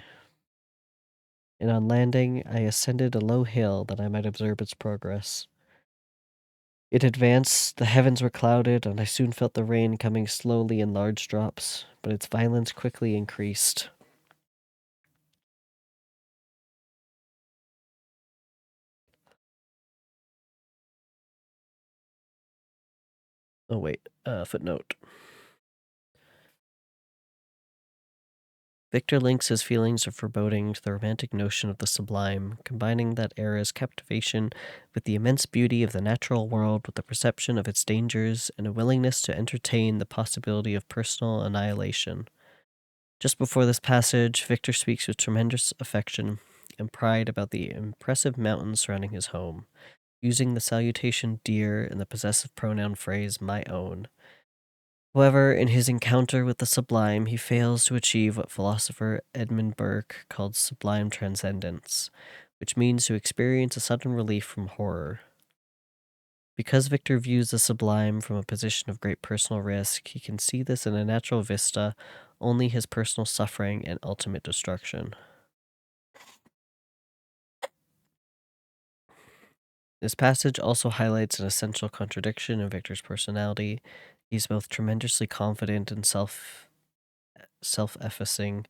and on landing, I ascended a low hill that I might observe its progress. It advanced, the heavens were clouded, and I soon felt the rain coming slowly in large drops, but its violence quickly increased. Oh, wait, footnote. Victor links his feelings of foreboding to the romantic notion of the sublime, combining that era's captivation with the immense beauty of the natural world with the perception of its dangers and a willingness to entertain the possibility of personal annihilation. Just before this passage, Victor speaks with tremendous affection and pride about the impressive mountains surrounding his home, using the salutation dear and the possessive pronoun phrase my own. However, in his encounter with the sublime, he fails to achieve what philosopher Edmund Burke called sublime transcendence, which means to experience a sudden relief from horror. Because Victor views the sublime from a position of great personal risk, he can see this in a natural vista, only his personal suffering and ultimate destruction. This passage also highlights an essential contradiction in Victor's personality. He's both tremendously confident and self-effacing,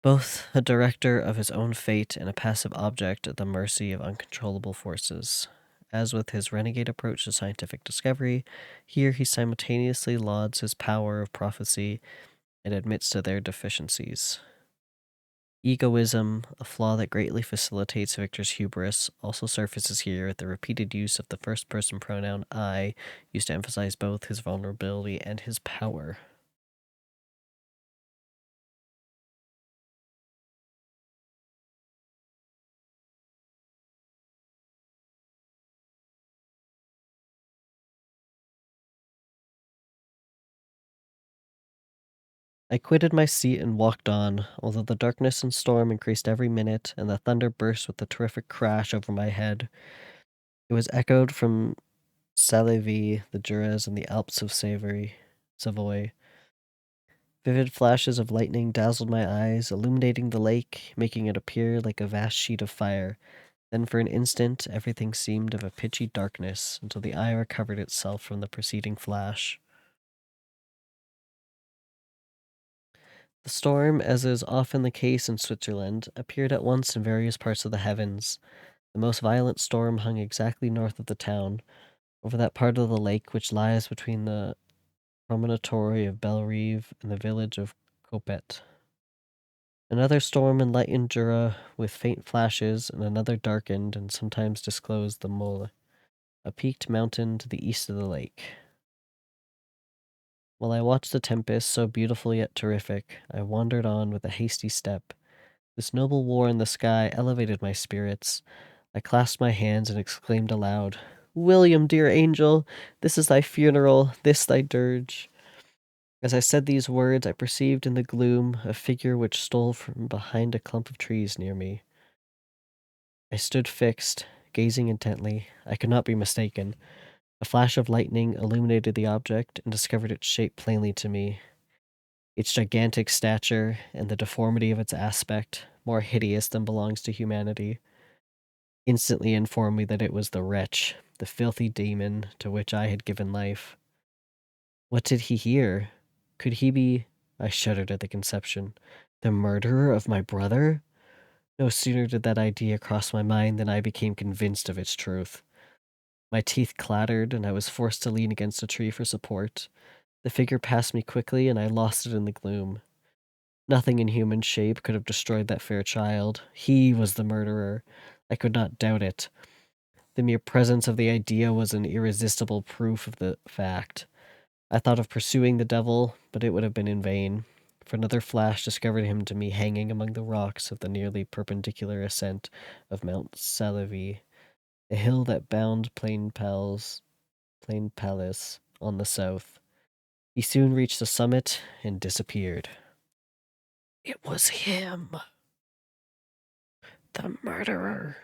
both a director of his own fate and a passive object at the mercy of uncontrollable forces. As with his renegade approach to scientific discovery, here he simultaneously lauds his power of prophecy and admits to their deficiencies. Egoism, a flaw that greatly facilitates Victor's hubris, also surfaces here at the repeated use of the first person pronoun I, used to emphasize both his vulnerability and his power. I quitted my seat and walked on, although the darkness and storm increased every minute, and the thunder burst with a terrific crash over my head. It was echoed from Salavy, the Jura, and the Alps of Savoy. Vivid flashes of lightning dazzled my eyes, illuminating the lake, making it appear like a vast sheet of fire. Then for an instant, everything seemed of a pitchy darkness, until the eye recovered itself from the preceding flash. The storm, as is often the case in Switzerland, appeared at once in various parts of the heavens. The most violent storm hung exactly north of the town, over that part of the lake which lies between the promontory of Bellerive and the village of Copet. Another storm enlightened Jura with faint flashes, and another darkened and sometimes disclosed the Mole, a peaked mountain to the east of the lake. While I watched the tempest, so beautiful yet terrific, I wandered on with a hasty step. This noble war in the sky elevated my spirits. I clasped my hands and exclaimed aloud, William, dear angel, this is thy funeral, this thy dirge. As I said these words, I perceived in the gloom a figure which stole from behind a clump of trees near me. I stood fixed, gazing intently. I could not be mistaken. A flash of lightning illuminated the object and discovered its shape plainly to me. Its gigantic stature and the deformity of its aspect, more hideous than belongs to humanity, instantly informed me that it was the wretch, the filthy demon to which I had given life. What did he hear? Could he be... I shuddered at the conception. The murderer of my brother? No sooner did that idea cross my mind than I became convinced of its truth. My teeth clattered, and I was forced to lean against a tree for support. The figure passed me quickly, and I lost it in the gloom. Nothing in human shape could have destroyed that fair child. He was the murderer. I could not doubt it. The mere presence of the idea was an irresistible proof of the fact. I thought of pursuing the devil, but it would have been in vain, for another flash discovered him to me hanging among the rocks of the nearly perpendicular ascent of Mount Salavy, a hill that bound Plain Palace on the south. He soon reached the summit and disappeared. It was him, the murderer.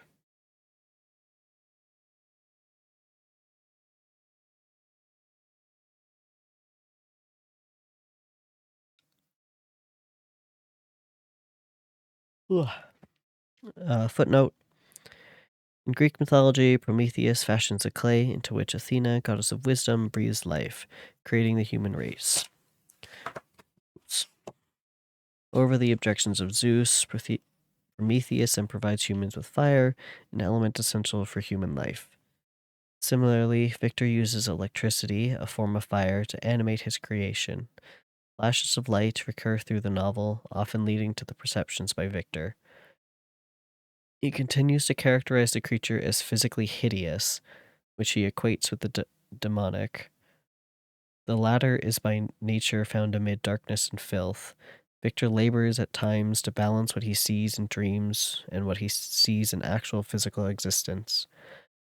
Ugh. Footnote: in Greek mythology, Prometheus fashions a clay into which Athena, goddess of wisdom, breathes life, creating the human race. Over the objections of Zeus, Prometheus then provides humans with fire, an element essential for human life. Similarly, Victor uses electricity, a form of fire, to animate his creation. Flashes of light recur through the novel, often leading to the perceptions by Victor. He continues to characterize the creature as physically hideous, which he equates with the demonic. The latter is by nature found amid darkness and filth. Victor labors at times to balance what he sees in dreams and what he sees in actual physical existence.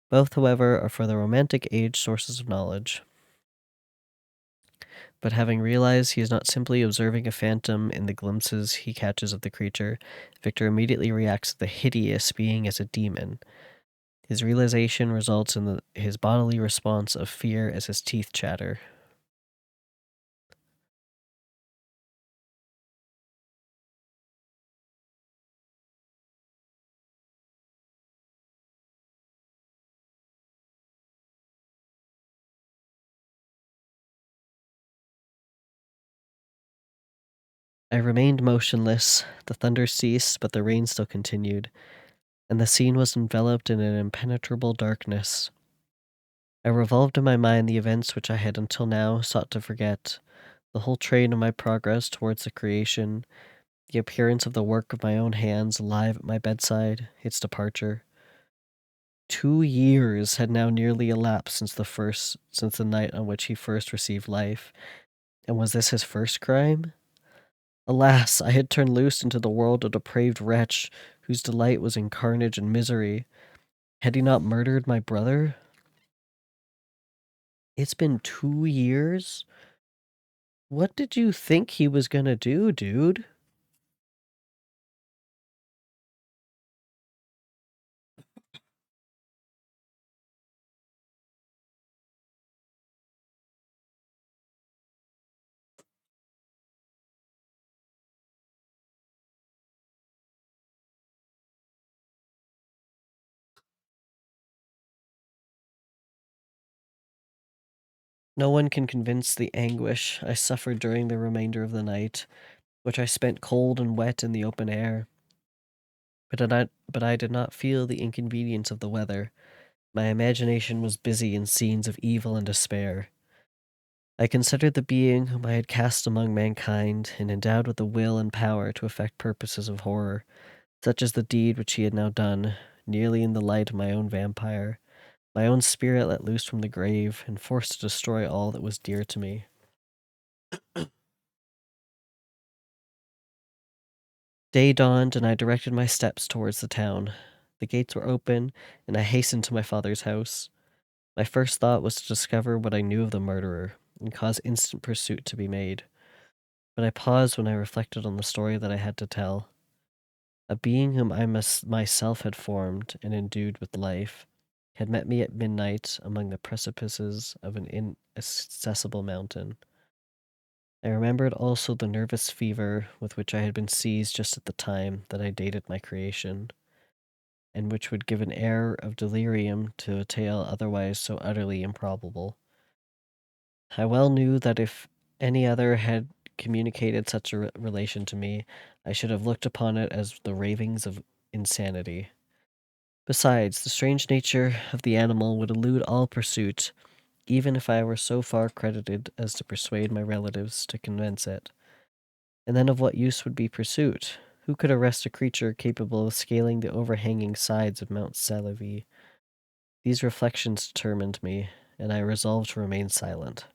Both, however, are for the Romantic Age sources of knowledge. But having realized he is not simply observing a phantom in the glimpses he catches of the creature, Victor immediately reacts to the hideous being as a demon. His realization results in his bodily response of fear as his teeth chatter. I remained motionless. The thunder ceased, but the rain still continued, and the scene was enveloped in an impenetrable darkness. I revolved in my mind the events which I had until now sought to forget, the whole train of my progress towards the creation, the appearance of the work of my own hands alive at my bedside, its departure. 2 years had now nearly elapsed since the night on which he first received life, and was this his first crime? Alas, I had turned loose into the world a depraved wretch whose delight was in carnage and misery. Had he not murdered my brother? It's been 2 years? What did you think he was gonna do, dude? No one can convince the anguish I suffered during the remainder of the night, which I spent cold and wet in the open air. But I did not feel the inconvenience of the weather. My imagination was busy in scenes of evil and despair. I considered the being whom I had cast among mankind and endowed with the will and power to effect purposes of horror, such as the deed which he had now done, nearly in the light of my own vampire, my own spirit let loose from the grave and forced to destroy all that was dear to me. Day dawned, and I directed my steps towards the town. The gates were open, and I hastened to my father's house. My first thought was to discover what I knew of the murderer, and cause instant pursuit to be made. But I paused when I reflected on the story that I had to tell. A being whom I myself had formed and endued with life had met me at midnight among the precipices of an inaccessible mountain. I remembered also the nervous fever with which I had been seized just at the time that I dated my creation, and which would give an air of delirium to a tale otherwise so utterly improbable. I well knew that if any other had communicated such a relation to me, I should have looked upon it as the ravings of insanity. Besides, the strange nature of the animal would elude all pursuit, even if I were so far credited as to persuade my relatives to convince it. And then of what use would be pursuit? Who could arrest a creature capable of scaling the overhanging sides of Mount Salavi? These reflections determined me, and I resolved to remain silent.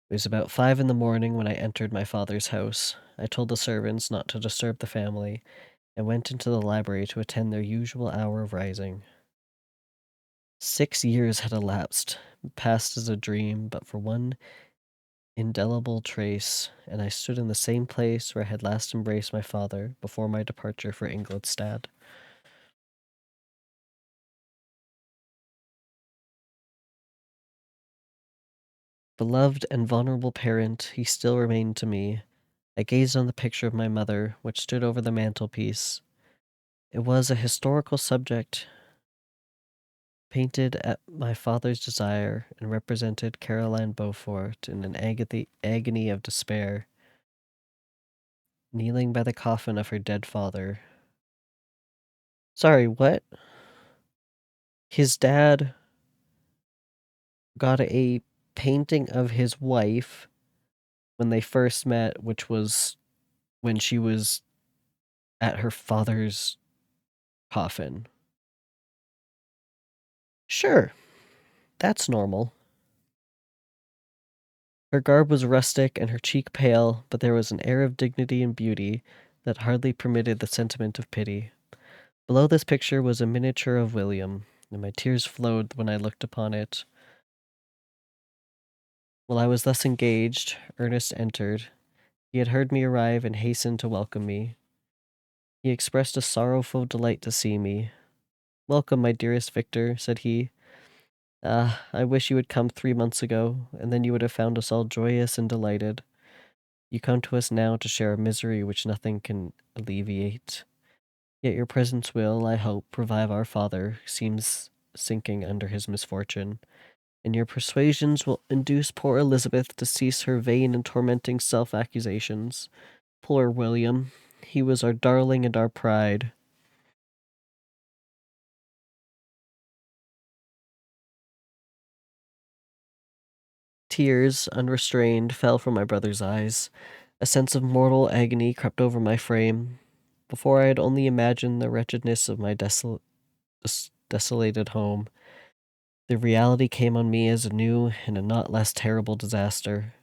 It was about 5 in the morning when I entered my father's house. I told the servants not to disturb the family, and went into the library to attend their usual hour of rising. 6 years had elapsed, passed as a dream, but for one indelible trace, and I stood in the same place where I had last embraced my father before my departure for Ingolstadt. Beloved and vulnerable parent, he still remained to me. I gazed on the picture of my mother, which stood over the mantelpiece. It was a historical subject, painted at my father's desire, and represented Caroline Beaufort in an agony of despair, kneeling by the coffin of her dead father. Sorry, what? His dad got a painting of his wife when they first met, which was when she was at her father's coffin. Sure, that's normal. Her garb was rustic and her cheek pale, but there was an air of dignity and beauty that hardly permitted the sentiment of pity. Below this picture was a miniature of William, and my tears flowed when I looked upon it. While I was thus engaged, Ernest entered. He had heard me arrive and hastened to welcome me. He expressed a sorrowful delight to see me. "Welcome, my dearest Victor," said he. "Ah, I wish you had come 3 months ago, and then you would have found us all joyous and delighted. You come to us now to share a misery which nothing can alleviate. Yet your presence will, I hope, revive our father, who seems sinking under his misfortune, and your persuasions will induce poor Elizabeth to cease her vain and tormenting self-accusations. Poor William, he was our darling and our pride." Tears, unrestrained, fell from my brother's eyes. A sense of mortal agony crept over my frame. Before I had only imagined the wretchedness of my desolated home, the reality came on me as a new and a not less terrible disaster.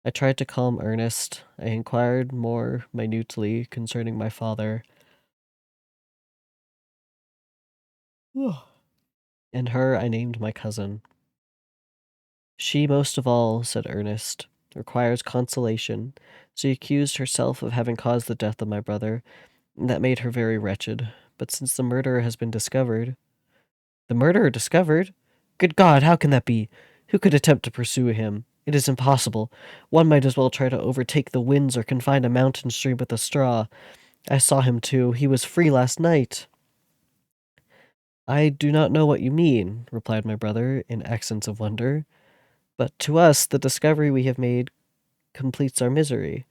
I tried to calm Ernest. I inquired more minutely concerning my father. And her I named my cousin. "She most of all," said Ernest, "requires consolation. She accused herself of having caused the death of my brother, and that made her very wretched. But since the murderer has been discovered—" "The murderer discovered? Good God, how can that be? Who could attempt to pursue him? It is impossible. One might as well try to overtake the winds or confine a mountain stream with a straw. I saw him too. He was free last night." "I do not know what you mean," replied my brother, in accents of wonder. "But to us, the discovery we have made completes our misery.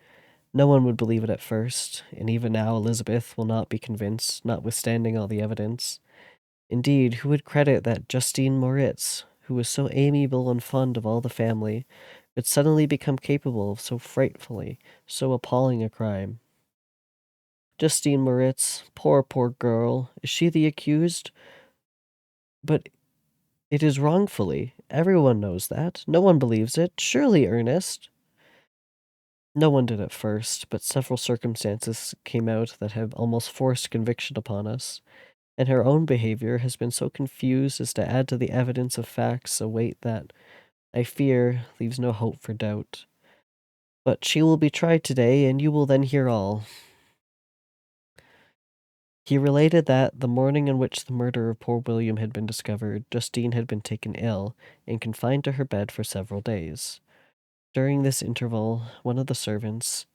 No one would believe it at first, and even now Elizabeth will not be convinced, notwithstanding all the evidence. Indeed, who would credit that Justine Moritz, who was so amiable and fond of all the family, could suddenly become capable of so frightfully, so appalling a crime? Justine Moritz, poor, poor girl, is she the accused? But it is wrongfully. Everyone knows that. No one believes it. Surely, Ernest?" "No one did at first, but several circumstances came out that have almost forced conviction upon us, and her own behavior has been so confused as to add to the evidence of facts a weight that, I fear, leaves no hope for doubt. But she will be tried today, and you will then hear all." He related that, the morning on which the murder of poor William had been discovered, Justine had been taken ill, and confined to her bed for several days. During this interval, one of the servants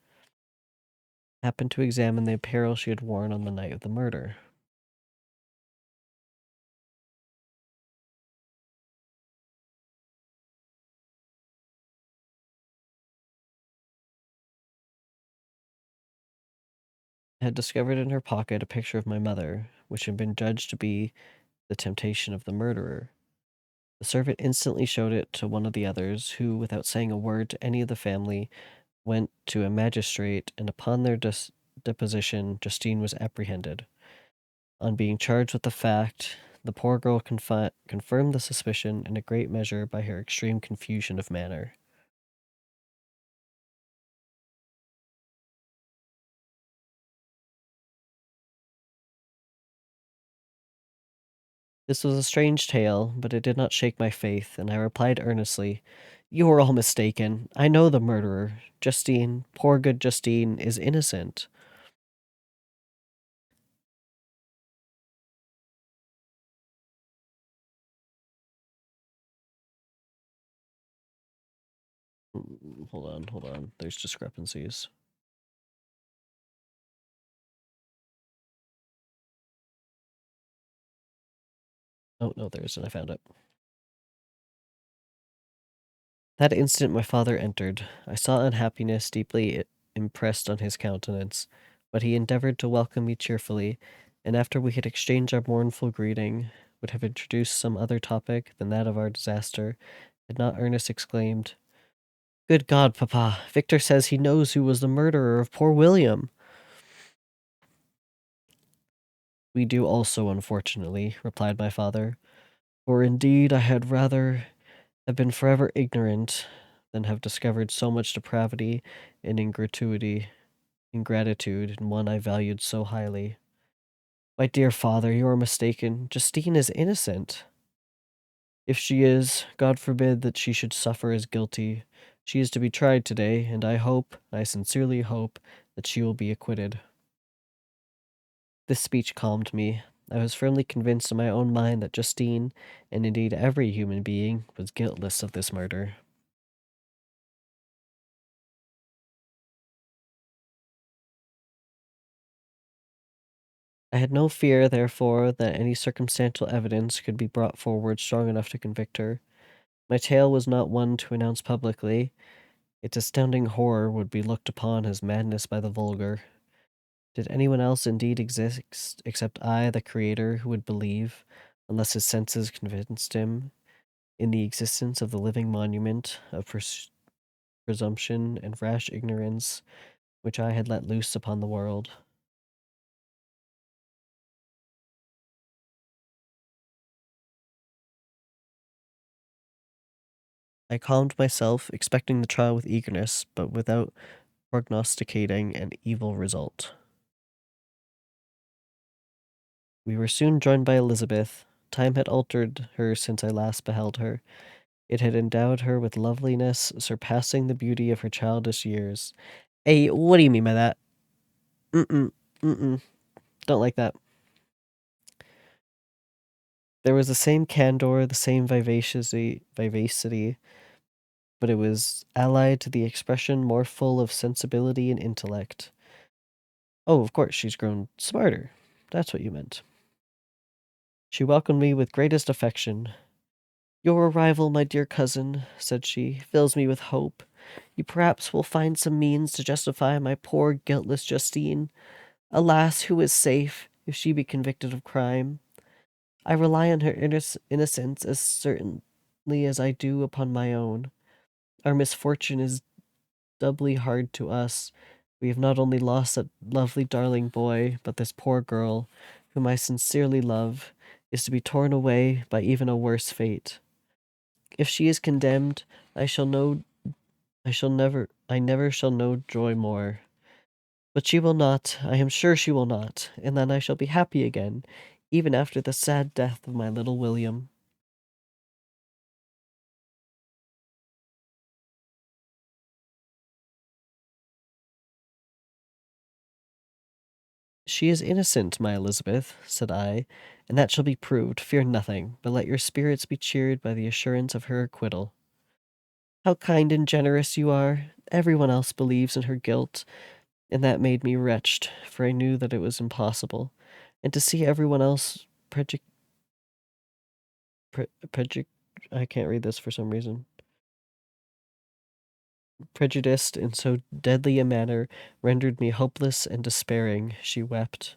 happened to examine the apparel she had worn on the night of the murder. Had discovered in her pocket a picture of my mother, which had been judged to be the temptation of the murderer. The servant instantly showed it to one of the others, who, without saying a word to any of the family, went to a magistrate, and upon their deposition, Justine was apprehended. On being charged with the fact, the poor girl confirmed the suspicion in a great measure by her extreme confusion of manner. This was a strange tale, but it did not shake my faith, and I replied earnestly, "You are all mistaken. I know the murderer. Justine, poor good Justine, is innocent." Hold on. There's discrepancies. Oh, no, there isn't. I found it. That instant my father entered. I saw unhappiness deeply impressed on his countenance, but he endeavored to welcome me cheerfully, and after we had exchanged our mournful greeting, would have introduced some other topic than that of our disaster, had not Ernest exclaimed, "Good God, Papa! Victor says he knows who was the murderer of poor William." "We do also, unfortunately," replied my father, "for indeed I had rather have been forever ignorant than have discovered so much depravity and ingratitude in one I valued so highly. My dear father, you are mistaken. Justine is innocent. If she is, God forbid that she should suffer as guilty. She is to be tried today, and I sincerely hope, that she will be acquitted." This speech calmed me. I was firmly convinced in my own mind that Justine, and indeed every human being, was guiltless of this murder. I had no fear, therefore, that any circumstantial evidence could be brought forward strong enough to convict her. My tale was not one to announce publicly. Its astounding horror would be looked upon as madness by the vulgar. Did anyone else indeed exist except I, the creator, who would believe, unless his senses convinced him, in the existence of the living monument of presumption and rash ignorance which I had let loose upon the world? I calmed myself, expecting the trial with eagerness, but without prognosticating an evil result. We were soon joined by Elizabeth. Time had altered her since I last beheld her. It had endowed her with loveliness surpassing the beauty of her childish years. Hey, what do you mean by that? Mm-mm, mm-mm, don't like that. There was the same candor, the same vivacity, but it was allied to the expression more full of sensibility and intellect. Oh, of course, she's grown smarter. That's what you meant. She welcomed me with greatest affection. "Your arrival, my dear cousin," said she, "fills me with hope. You perhaps will find some means to justify my poor guiltless Justine. Alas, who is safe, if she be convicted of crime? I rely on her innocence as certainly as I do upon my own. Our misfortune is doubly hard to us. We have not only lost that lovely darling boy, but this poor girl, whom I sincerely love, is to be torn away by even a worse fate. If she is condemned, I shall know I never shall know joy more. But she will not, I am sure she will not, and then I shall be happy again, even after the sad death of my little William." "She is innocent, my Elizabeth," said I, "and that shall be proved. Fear nothing, but let your spirits be cheered by the assurance of her acquittal." "How kind and generous you are! Everyone else believes in her guilt, and that made me wretched, for I knew that it was impossible. And to see everyone else preju- I can't read this for some reason. Prejudiced in so deadly a manner rendered me hopeless and despairing," she wept.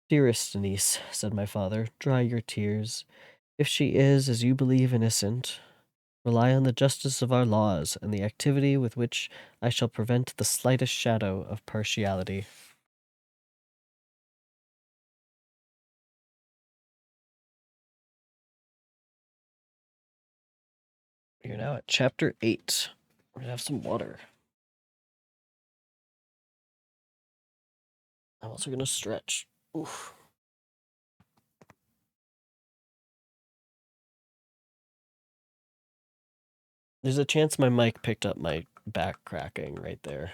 "Dearest niece," said my father, "dry your tears. If she is, as you believe, innocent, rely on the justice of our laws and the activity with which I shall prevent the slightest shadow of partiality." We are now at chapter 8. We're gonna have some water. I'm also gonna stretch. Oof. There's a chance my mic picked up my back cracking right there.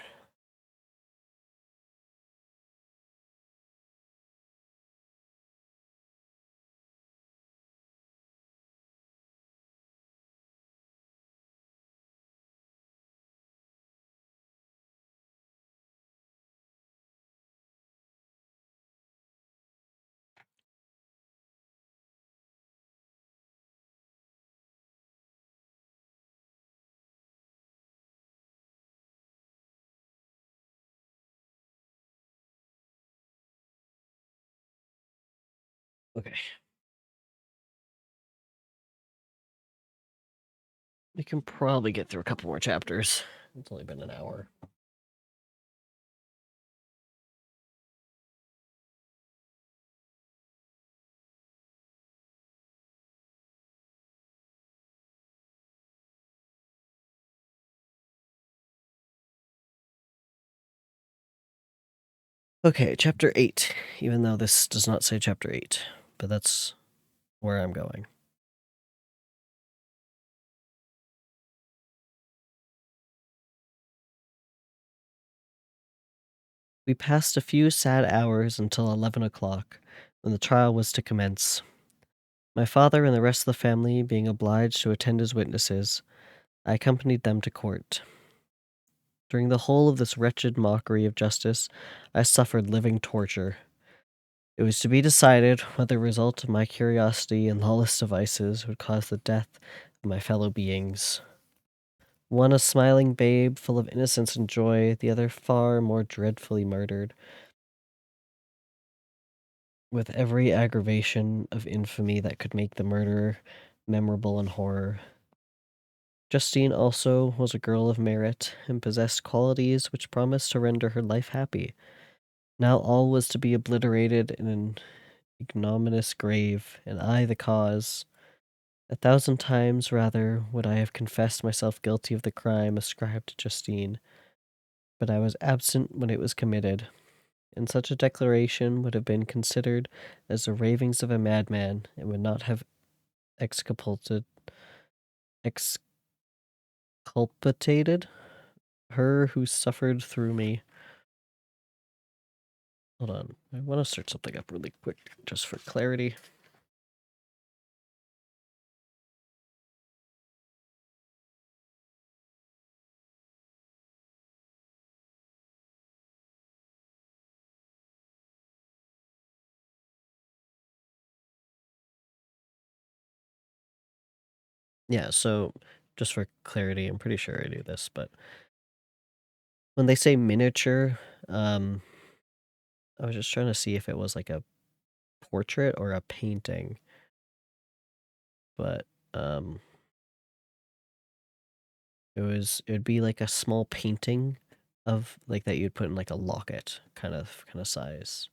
Okay. We can probably get through a couple more chapters. It's only been an hour. Okay, chapter 8, even though this does not say chapter 8, but that's where I'm going. We passed a few sad hours until 11 o'clock, when the trial was to commence. My father and the rest of the family being obliged to attend as witnesses, I accompanied them to court. During the whole of this wretched mockery of justice, I suffered living torture. It was to be decided whether the result of my curiosity and lawless devices would cause the death of my fellow beings. One a smiling babe, full of innocence and joy, the other far more dreadfully murdered, with every aggravation of infamy that could make the murderer memorable in horror. Justine also was a girl of merit, and possessed qualities which promised to render her life happy. Now all was to be obliterated in an ignominious grave, and I the cause. 1,000 times rather would I have confessed myself guilty of the crime ascribed to Justine, but I was absent when it was committed, and such a declaration would have been considered as the ravings of a madman, and would not have exculpated her who suffered through me. Hold on, I want to search something up really quick, just for clarity. Yeah, so just for clarity, I'm pretty sure I do this, but when they say miniature, I was just trying to see if it was like a portrait or a painting, but it would be like a small painting of like that you'd put in like a locket kind of size.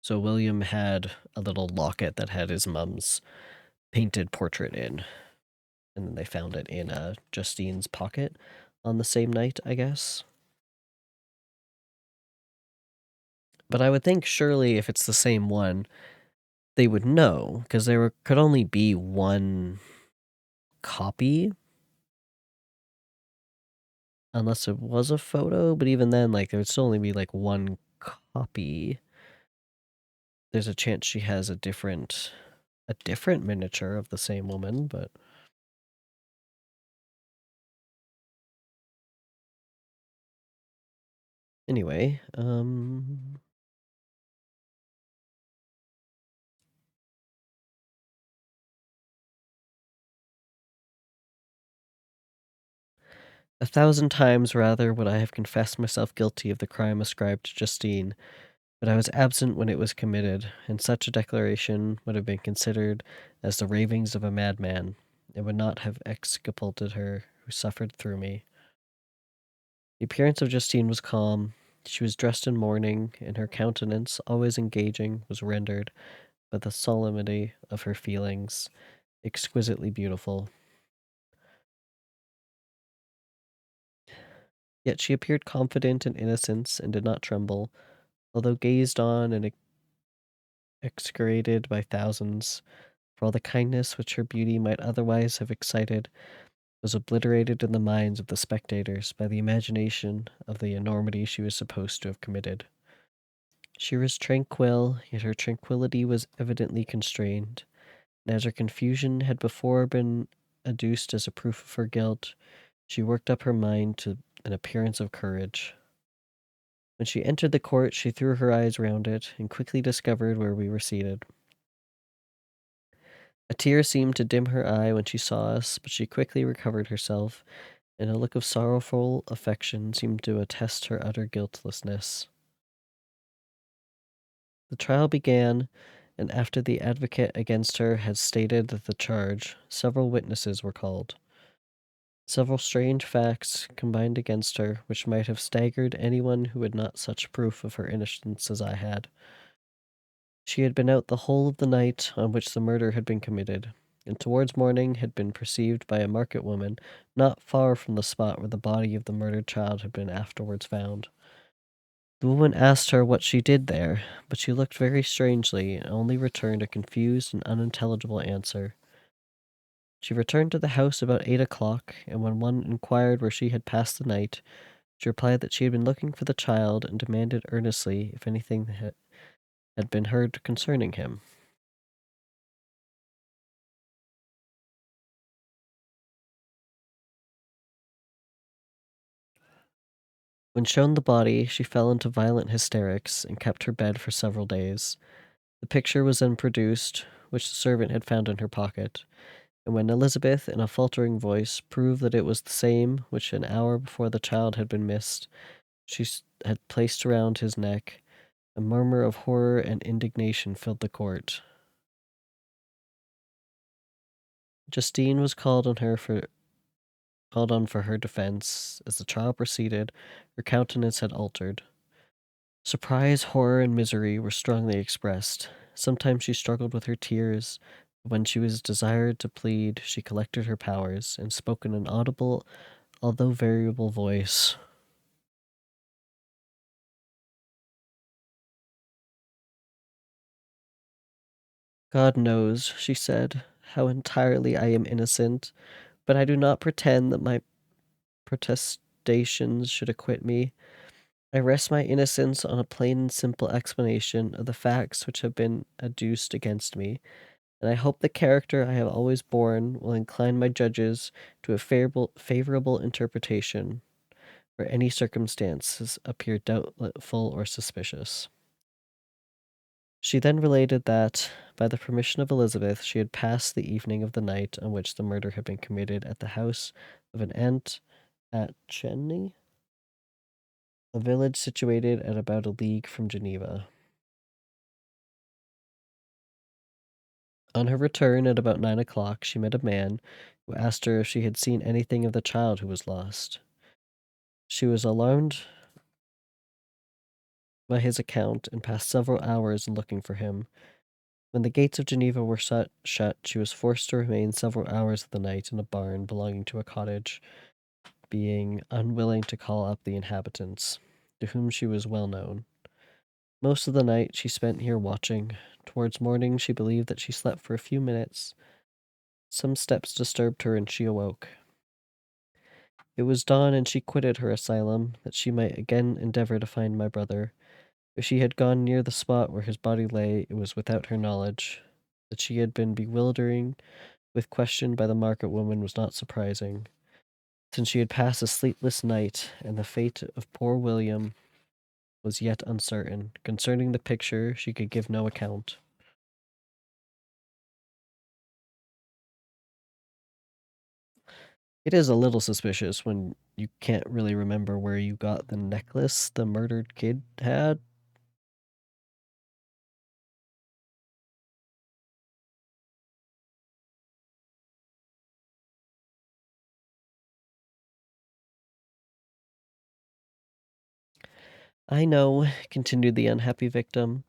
So William had a little locket that had his mom's painted portrait in, and then they found it in Justine's pocket on the same night, I guess. But I would think surely if it's the same one, they would know because could only be one copy unless it was a photo, but even then, like, there would still only be, like, one copy. There's a chance she has a different miniature of the same woman, but anyway, 1,000 times rather would I have confessed myself guilty of the crime ascribed to Justine, but I was absent when it was committed, and such a declaration would have been considered as the ravings of a madman. It would not have exculpated her who suffered through me. The appearance of Justine was calm. She was dressed in mourning, and her countenance, always engaging, was rendered by the solemnity of her feelings, exquisitely beautiful. Yet she appeared confident in innocence and did not tremble, although gazed on and excoriated by thousands, for all the kindness which her beauty might otherwise have excited was obliterated in the minds of the spectators by the imagination of the enormity she was supposed to have committed. She was tranquil, yet her tranquillity was evidently constrained, and as her confusion had before been adduced as a proof of her guilt, she worked up her mind to an appearance of courage. When she entered the court, she threw her eyes round it, and quickly discovered where we were seated. A tear seemed to dim her eye when she saw us, but she quickly recovered herself, and a look of sorrowful affection seemed to attest her utter guiltlessness. The trial began, and after the advocate against her had stated the charge, several witnesses were called. Several strange facts combined against her, which might have staggered anyone who had not such proof of her innocence as I had. She had been out the whole of the night on which the murder had been committed, and towards morning had been perceived by a market woman not far from the spot where the body of the murdered child had been afterwards found. The woman asked her what she did there, but she looked very strangely and only returned a confused and unintelligible answer. She returned to the house about 8 o'clock, and when one inquired where she had passed the night, she replied that she had been looking for the child and demanded earnestly if anything had been heard concerning him. When shown the body, she fell into violent hysterics and kept her bed for several days. The picture was then produced, which the servant had found in her pocket, and when Elizabeth, in a faltering voice, proved that it was the same which an hour before the child had been missed, she had placed around his neck, a murmur of horror and indignation filled the court. Justine was called on for her defense. As the trial proceeded, her countenance had altered. Surprise, horror, and misery were strongly expressed. Sometimes she struggled with her tears. When she was desired to plead, she collected her powers and spoke in an audible, although variable voice. God knows, she said, how entirely I am innocent, but I do not pretend that my protestations should acquit me. I rest my innocence on a plain and simple explanation of the facts which have been adduced against me, and I hope the character I have always borne will incline my judges to a favorable interpretation, where any circumstances appear doubtful or suspicious. She then related that, by the permission of Elizabeth, she had passed the evening of the night on which the murder had been committed at the house of an aunt at Cheney, a village situated at about a league from Geneva. On her return at about 9 o'clock, she met a man who asked her if she had seen anything of the child who was lost. She was alarmed by his account and passed several hours in looking for him. When the gates of Geneva were shut, she was forced to remain several hours of the night in a barn belonging to a cottage, being unwilling to call up the inhabitants, to whom she was well known. Most of the night she spent here watching. Towards morning she believed that she slept for a few minutes. Some steps disturbed her and she awoke. It was dawn and she quitted her asylum, that she might again endeavor to find my brother. If she had gone near the spot where his body lay, it was without her knowledge. That she had been bewildering with question by the market woman was not surprising, since she had passed a sleepless night, and the fate of poor William was yet uncertain. Concerning the picture, she could give no account. It is a little suspicious when you can't really remember where you got the necklace the murdered kid had. I know, continued the unhappy victim,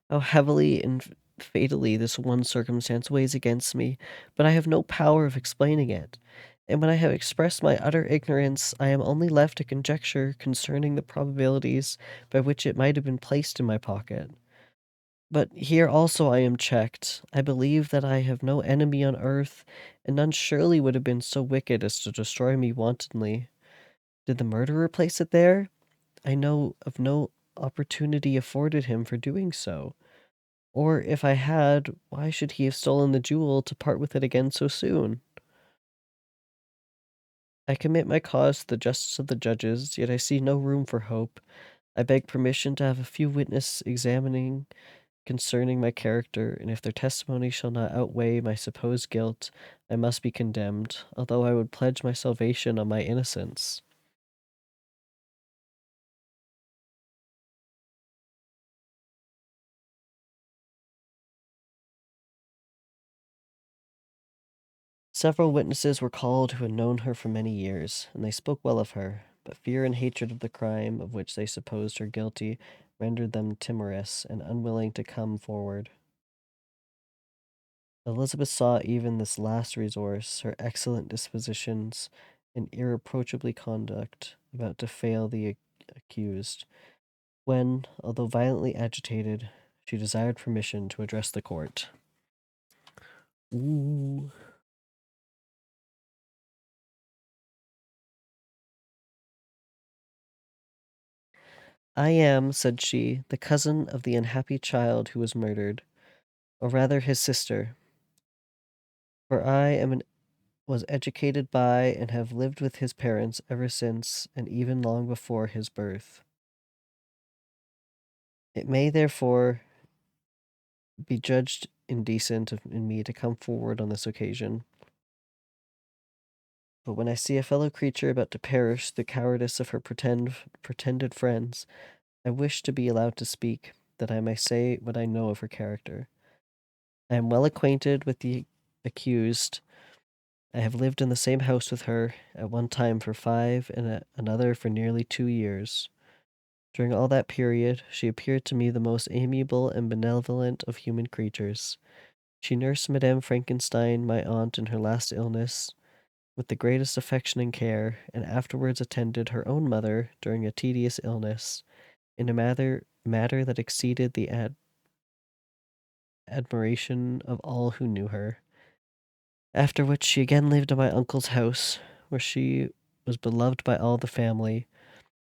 how heavily and fatally this one circumstance weighs against me, but I have no power of explaining it. And when I have expressed my utter ignorance, I am only left to conjecture concerning the probabilities by which it might have been placed in my pocket. But here also I am checked. I believe that I have no enemy on earth, and none surely would have been so wicked as to destroy me wantonly. Did the murderer place it there? I know of no opportunity afforded him for doing so. Or if I had, why should he have stolen the jewel to part with it again so soon? I commit my cause to the justice of the judges, yet I see no room for hope. I beg permission to have a few witnesses examining concerning my character, and if their testimony shall not outweigh my supposed guilt, I must be condemned, although I would pledge my salvation on my innocence. Several witnesses were called who had known her for many years, and they spoke well of her, but fear and hatred of the crime of which they supposed her guilty rendered them timorous and unwilling to come forward. Elizabeth saw even this last resource, her excellent dispositions and irreproachably conduct, about to fail the accused, when, although violently agitated, she desired permission to address the court. Ooh. I am, said she, the cousin of the unhappy child who was murdered, or rather his sister. For was educated by and have lived with his parents ever since and even long before his birth. It may therefore be judged indecent in me to come forward on this occasion. But when I see a fellow creature about to perish through the cowardice of her pretended friends, I wish to be allowed to speak, that I may say what I know of her character. I am well acquainted with the accused. I have lived in the same house with her, at one time for 5 and at another for nearly 2 years. During all that period, she appeared to me the most amiable and benevolent of human creatures. She nursed Madame Frankenstein, my aunt, in her last illness, with the greatest affection and care, and afterwards attended her own mother during a tedious illness, in a matter that exceeded the admiration of all who knew her. After which she again lived in my uncle's house, where she was beloved by all the family.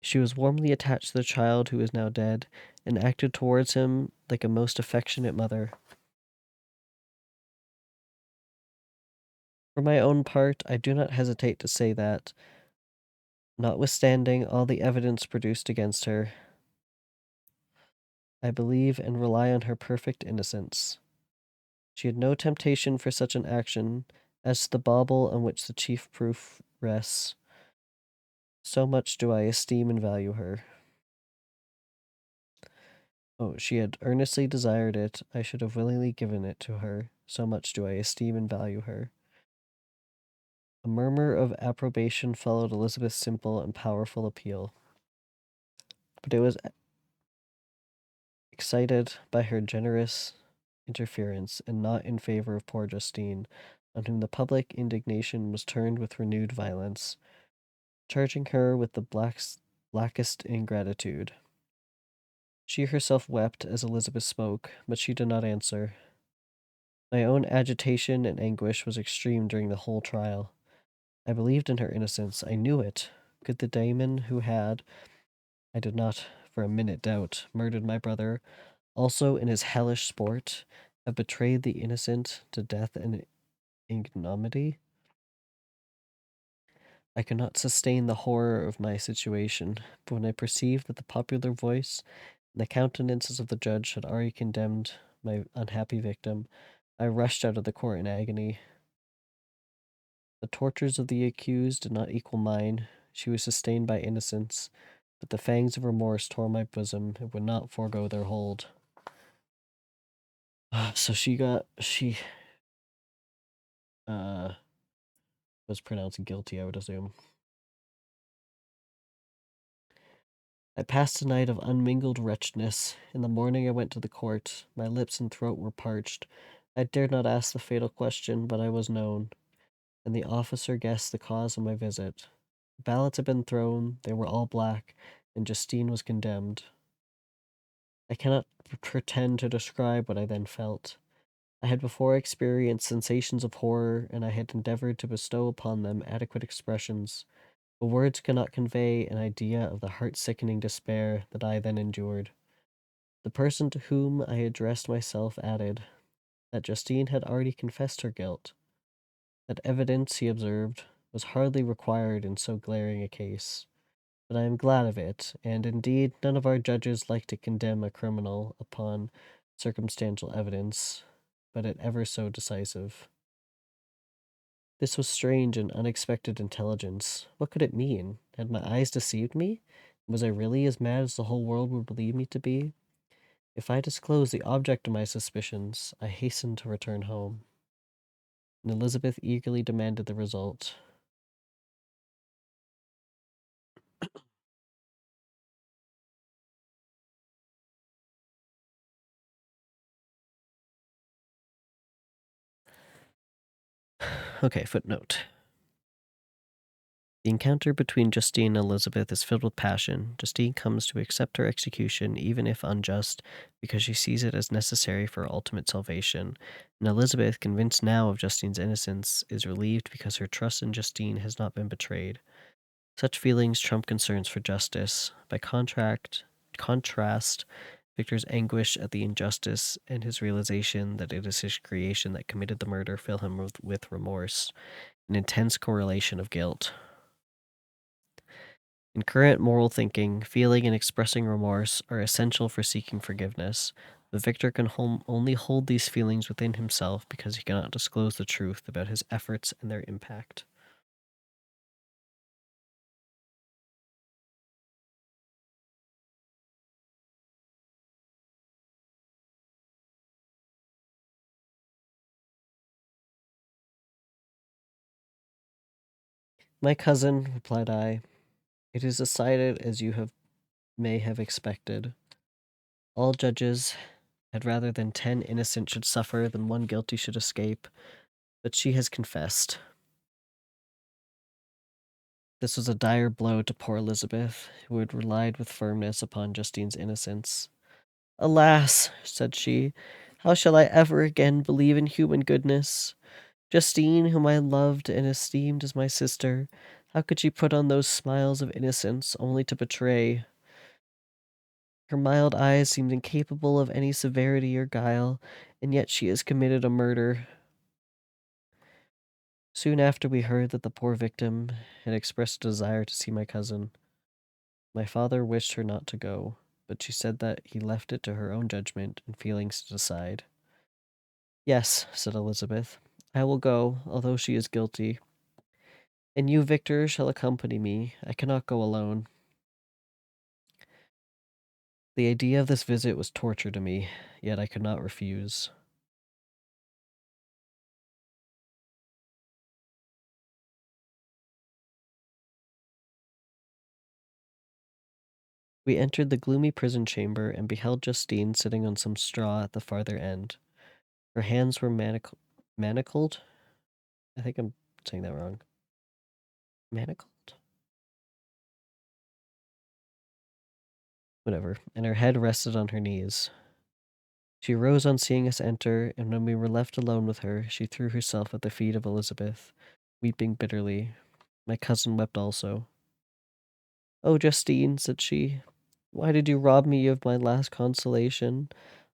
She was warmly attached to the child who is now dead, and acted towards him like a most affectionate mother. For my own part, I do not hesitate to say that, notwithstanding all the evidence produced against her, I believe and rely on her perfect innocence. She had no temptation for such an action as to the bauble on which the chief proof rests. So much do I esteem and value her. Oh, she had earnestly desired it. I should have willingly given it to her. So much do I esteem and value her. A murmur of approbation followed Elizabeth's simple and powerful appeal, but it was excited by her generous interference and not in favor of poor Justine, on whom the public indignation was turned with renewed violence, charging her with the blackest ingratitude. She herself wept as Elizabeth spoke, but she did not answer. My own agitation and anguish was extreme during the whole trial. I believed in her innocence. I knew it. Could the demon who had, I did not for a minute doubt, murdered my brother, also in his hellish sport, have betrayed the innocent to death and ignominy? I could not sustain the horror of my situation, but when I perceived that the popular voice and the countenances of the judge had already condemned my unhappy victim, I rushed out of the court in agony. The tortures of the accused did not equal mine. She was sustained by innocence, but the fangs of remorse tore my bosom and would not forego their hold. So she was pronounced guilty, I would assume. I passed a night of unmingled wretchedness. In the morning I went to the court. My lips and throat were parched. I dared not ask the fatal question, but I was known, and the officer guessed the cause of my visit. The ballots had been thrown, they were all black, and Justine was condemned. I cannot pretend to describe what I then felt. I had before experienced sensations of horror, and I had endeavored to bestow upon them adequate expressions. But words cannot convey an idea of the heart-sickening despair that I then endured. The person to whom I addressed myself added that Justine had already confessed her guilt. That evidence, he observed, was hardly required in so glaring a case. But I am glad of it, and indeed none of our judges like to condemn a criminal upon circumstantial evidence, but it ever so decisive. This was strange and unexpected intelligence. What could it mean? Had my eyes deceived me? Was I really as mad as the whole world would believe me to be? If I disclosed the object of my suspicions, I hastened to return home. and Elizabeth eagerly demanded the result. Okay, footnote. The encounter between Justine and Elizabeth is filled with passion. Justine comes to accept her execution, even if unjust, because she sees it as necessary for ultimate salvation. And Elizabeth, convinced now of Justine's innocence, is relieved because her trust in Justine has not been betrayed. Such feelings trump concerns for justice. By contrast, Victor's anguish at the injustice and his realization that it is his creation that committed the murder fill him with remorse, an intense correlation of guilt. In current moral thinking, feeling and expressing remorse are essential for seeking forgiveness. The victor can only hold these feelings within himself because he cannot disclose the truth about his efforts and their impact. My cousin, replied I, it is decided as you may have expected. All judges had rather than 10 innocent should suffer than one guilty should escape, but she has confessed. This was a dire blow to poor Elizabeth, who had relied with firmness upon Justine's innocence. Alas, said she, how shall I ever again believe in human goodness? Justine, whom I loved and esteemed as my sister, how could she put on those smiles of innocence only to betray? Her mild eyes seemed incapable of any severity or guile, and yet she has committed a murder. Soon after we heard that the poor victim had expressed a desire to see my cousin. My father wished her not to go, but she said that he left it to her own judgment and feelings to decide. Yes, said Elizabeth, I will go, although she is guilty. And you, Victor, shall accompany me. I cannot go alone. The idea of this visit was torture to me, yet I could not refuse. We entered the gloomy prison chamber and beheld Justine sitting on some straw at the farther end. Her hands were manacled? I think I'm saying that wrong. Manacled? Whatever. And her head rested on her knees. She rose on seeing us enter, and when we were left alone with her, she threw herself at the feet of Elizabeth, weeping bitterly. My cousin wept also. Oh, Justine, said she, why did you rob me of my last consolation?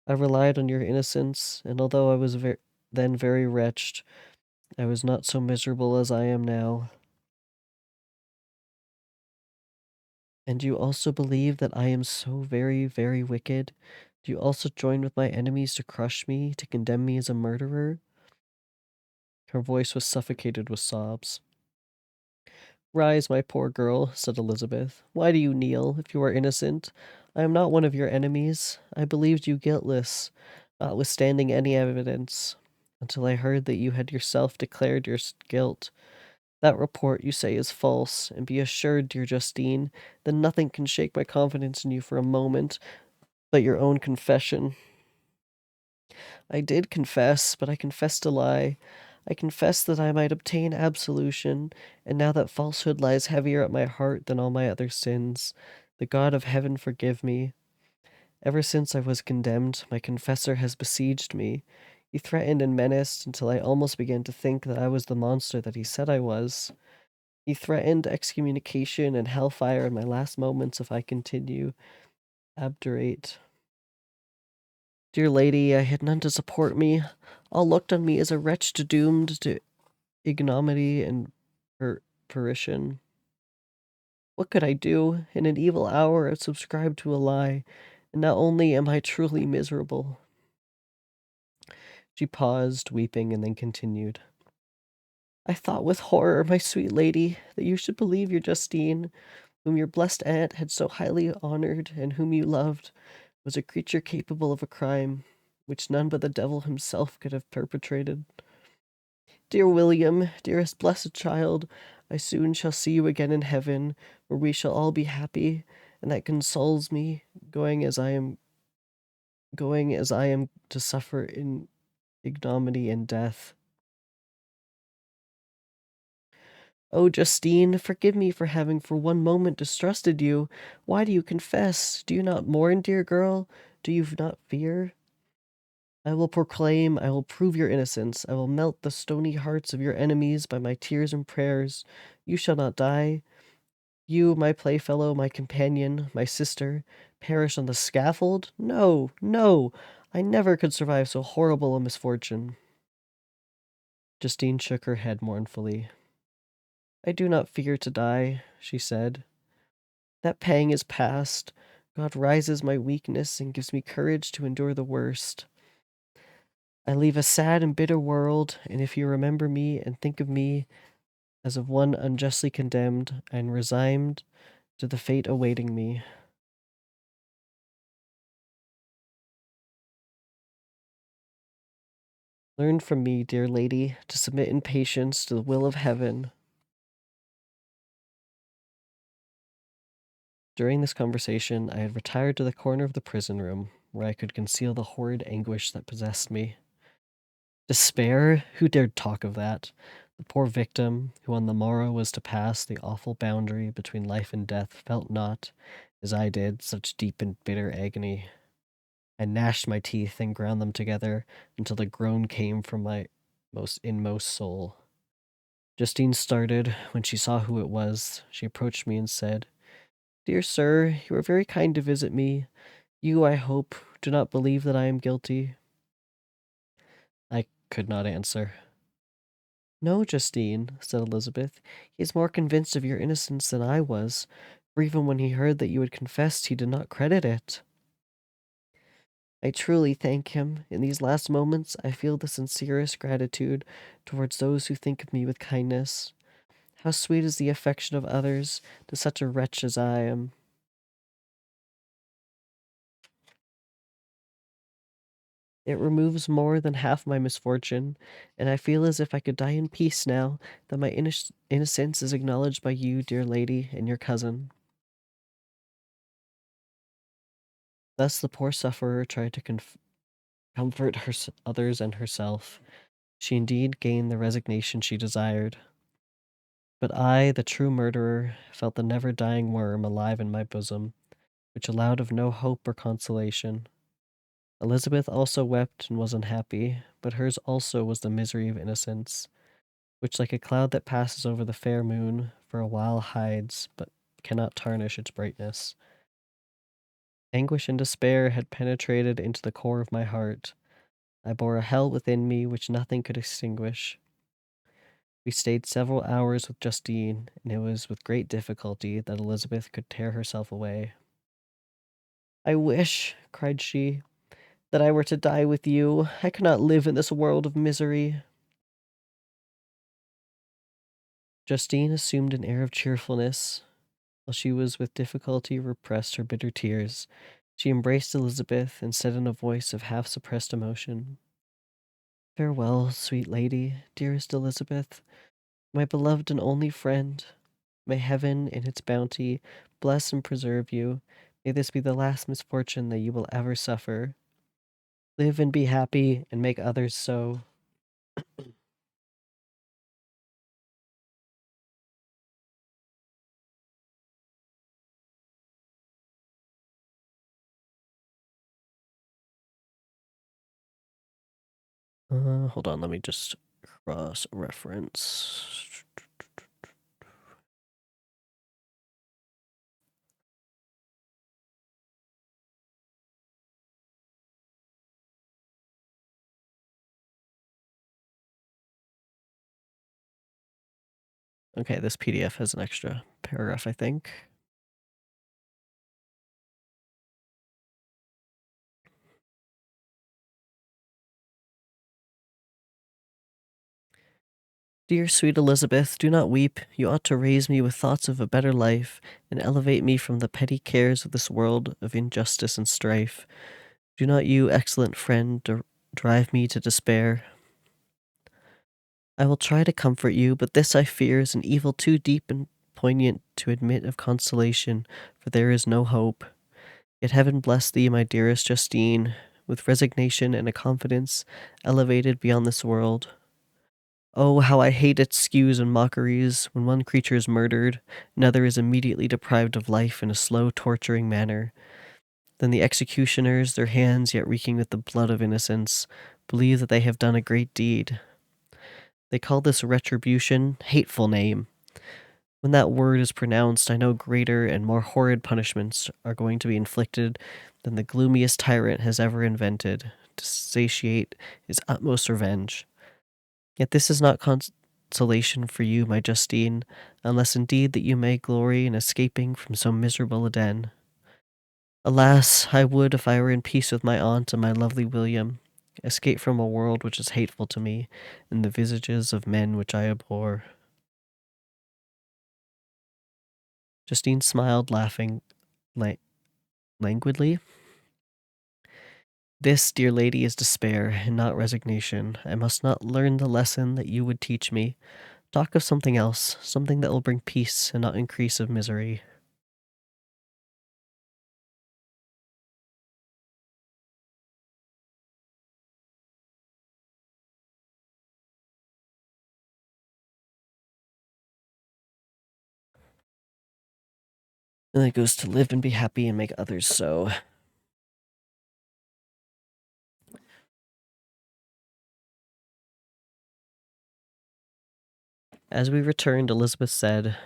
I relied on your innocence, and although I was then very wretched, I was not so miserable as I am now. And you also believe that I am so very, very wicked? Do you also join with my enemies to crush me, to condemn me as a murderer? Her voice was suffocated with sobs. Rise, my poor girl, said Elizabeth. Why do you kneel, if you are innocent? I am not one of your enemies. I believed you guiltless, notwithstanding any evidence, until I heard that you had yourself declared your guilt. That report, you say, is false, and be assured, dear Justine, that nothing can shake my confidence in you for a moment but your own confession. I did confess, but I confessed a lie. I confessed that I might obtain absolution, and now that falsehood lies heavier at my heart than all my other sins, the God of heaven forgive me. Ever since I was condemned, my confessor has besieged me. He threatened and menaced until I almost began to think that I was the monster that he said I was. He threatened excommunication and hellfire in my last moments if I continue abjurate. Dear lady, I had none to support me. All looked on me as a wretch doomed to ignominy and perition. What could I do? In an evil hour I subscribed to a lie, and not only am I truly miserable. She paused, weeping, and then continued. I thought with horror, my sweet lady, that you should believe your Justine, whom your blessed aunt had so highly honored and whom you loved, was a creature capable of a crime which none but the devil himself could have perpetrated. Dear William, dearest blessed child, I soon shall see you again in heaven, where we shall all be happy, and that consoles me, going as I am to suffer in ignominy and death. Oh, Justine, forgive me for having for one moment distrusted you. Why do you confess? Do you not mourn, dear girl? Do you not fear? I will proclaim, I will prove your innocence. I will melt the stony hearts of your enemies by my tears and prayers. You shall not die. You, my playfellow, my companion, my sister, perish on the scaffold? No, no, I never could survive so horrible a misfortune. Justine shook her head mournfully. I do not fear to die, she said. That pang is past. God rises my weakness and gives me courage to endure the worst. I leave a sad and bitter world, and if you remember me and think of me as of one unjustly condemned, I am resigned to the fate awaiting me. Learn from me, dear lady, to submit in patience to the will of heaven. During this conversation, I had retired to the corner of the prison room, where I could conceal the horrid anguish that possessed me. Despair? Who dared talk of that? The poor victim, who on the morrow was to pass the awful boundary between life and death, felt not, as I did, such deep and bitter agony. I gnashed my teeth and ground them together until the groan came from my most inmost soul. Justine started when she saw who it was. She approached me and said, Dear sir, you are very kind to visit me. You, I hope, do not believe that I am guilty. I could not answer. No, Justine, said Elizabeth. He is more convinced of your innocence than I was, for even when he heard that you had confessed, he did not credit it. I truly thank him. In these last moments, I feel the sincerest gratitude towards those who think of me with kindness. How sweet is the affection of others to such a wretch as I am. It removes more than half my misfortune, and I feel as if I could die in peace now that my innocence is acknowledged by you, dear lady, and your cousin. Thus the poor sufferer tried to comfort others and herself. She indeed gained the resignation she desired. But I, the true murderer, felt the never-dying worm alive in my bosom, which allowed of no hope or consolation. Elizabeth also wept and was unhappy, but hers also was the misery of innocence, which like a cloud that passes over the fair moon, for a while hides, but cannot tarnish its brightness. Anguish and despair had penetrated into the core of my heart. I bore a hell within me which nothing could extinguish. We stayed several hours with Justine, and it was with great difficulty that Elizabeth could tear herself away. I wish, cried she, that I were to die with you. I cannot live in this world of misery. Justine assumed an air of cheerfulness, while she was with difficulty repressed her bitter tears. She embraced Elizabeth and said in a voice of half-suppressed emotion, Farewell, sweet lady, dearest Elizabeth, my beloved and only friend. May heaven, in its bounty, bless and preserve you. May this be the last misfortune that you will ever suffer. Live and be happy, and make others so. Hold on, let me just cross-reference. Okay, this PDF has an extra paragraph, I think. Dear sweet Elizabeth, do not weep. You ought to raise me with thoughts of a better life, and elevate me from the petty cares of this world of injustice and strife. Do not you, excellent friend, drive me to despair. I will try to comfort you, but this I fear is an evil too deep and poignant to admit of consolation, for there is no hope. Yet heaven bless thee, my dearest Justine, with resignation and a confidence elevated beyond this world. Oh, how I hate excuses and mockeries when one creature is murdered, another is immediately deprived of life in a slow, torturing manner. Then the executioners, their hands yet reeking with the blood of innocence, believe that they have done a great deed. They call this retribution, hateful name. When that word is pronounced, I know greater and more horrid punishments are going to be inflicted than the gloomiest tyrant has ever invented to satiate his utmost revenge. Yet this is not consolation for you, my Justine, unless indeed that you may glory in escaping from so miserable a den. Alas, I would, if I were in peace with my aunt and my lovely William, escape from a world which is hateful to me, and the visages of men which I abhor. Justine smiled, laughing languidly. This, dear lady, is despair, and not resignation. I must not learn the lesson that you would teach me. Talk of something else, something that will bring peace and not increase of misery. And then it goes to live and be happy and make others so. As we returned, Elizabeth said,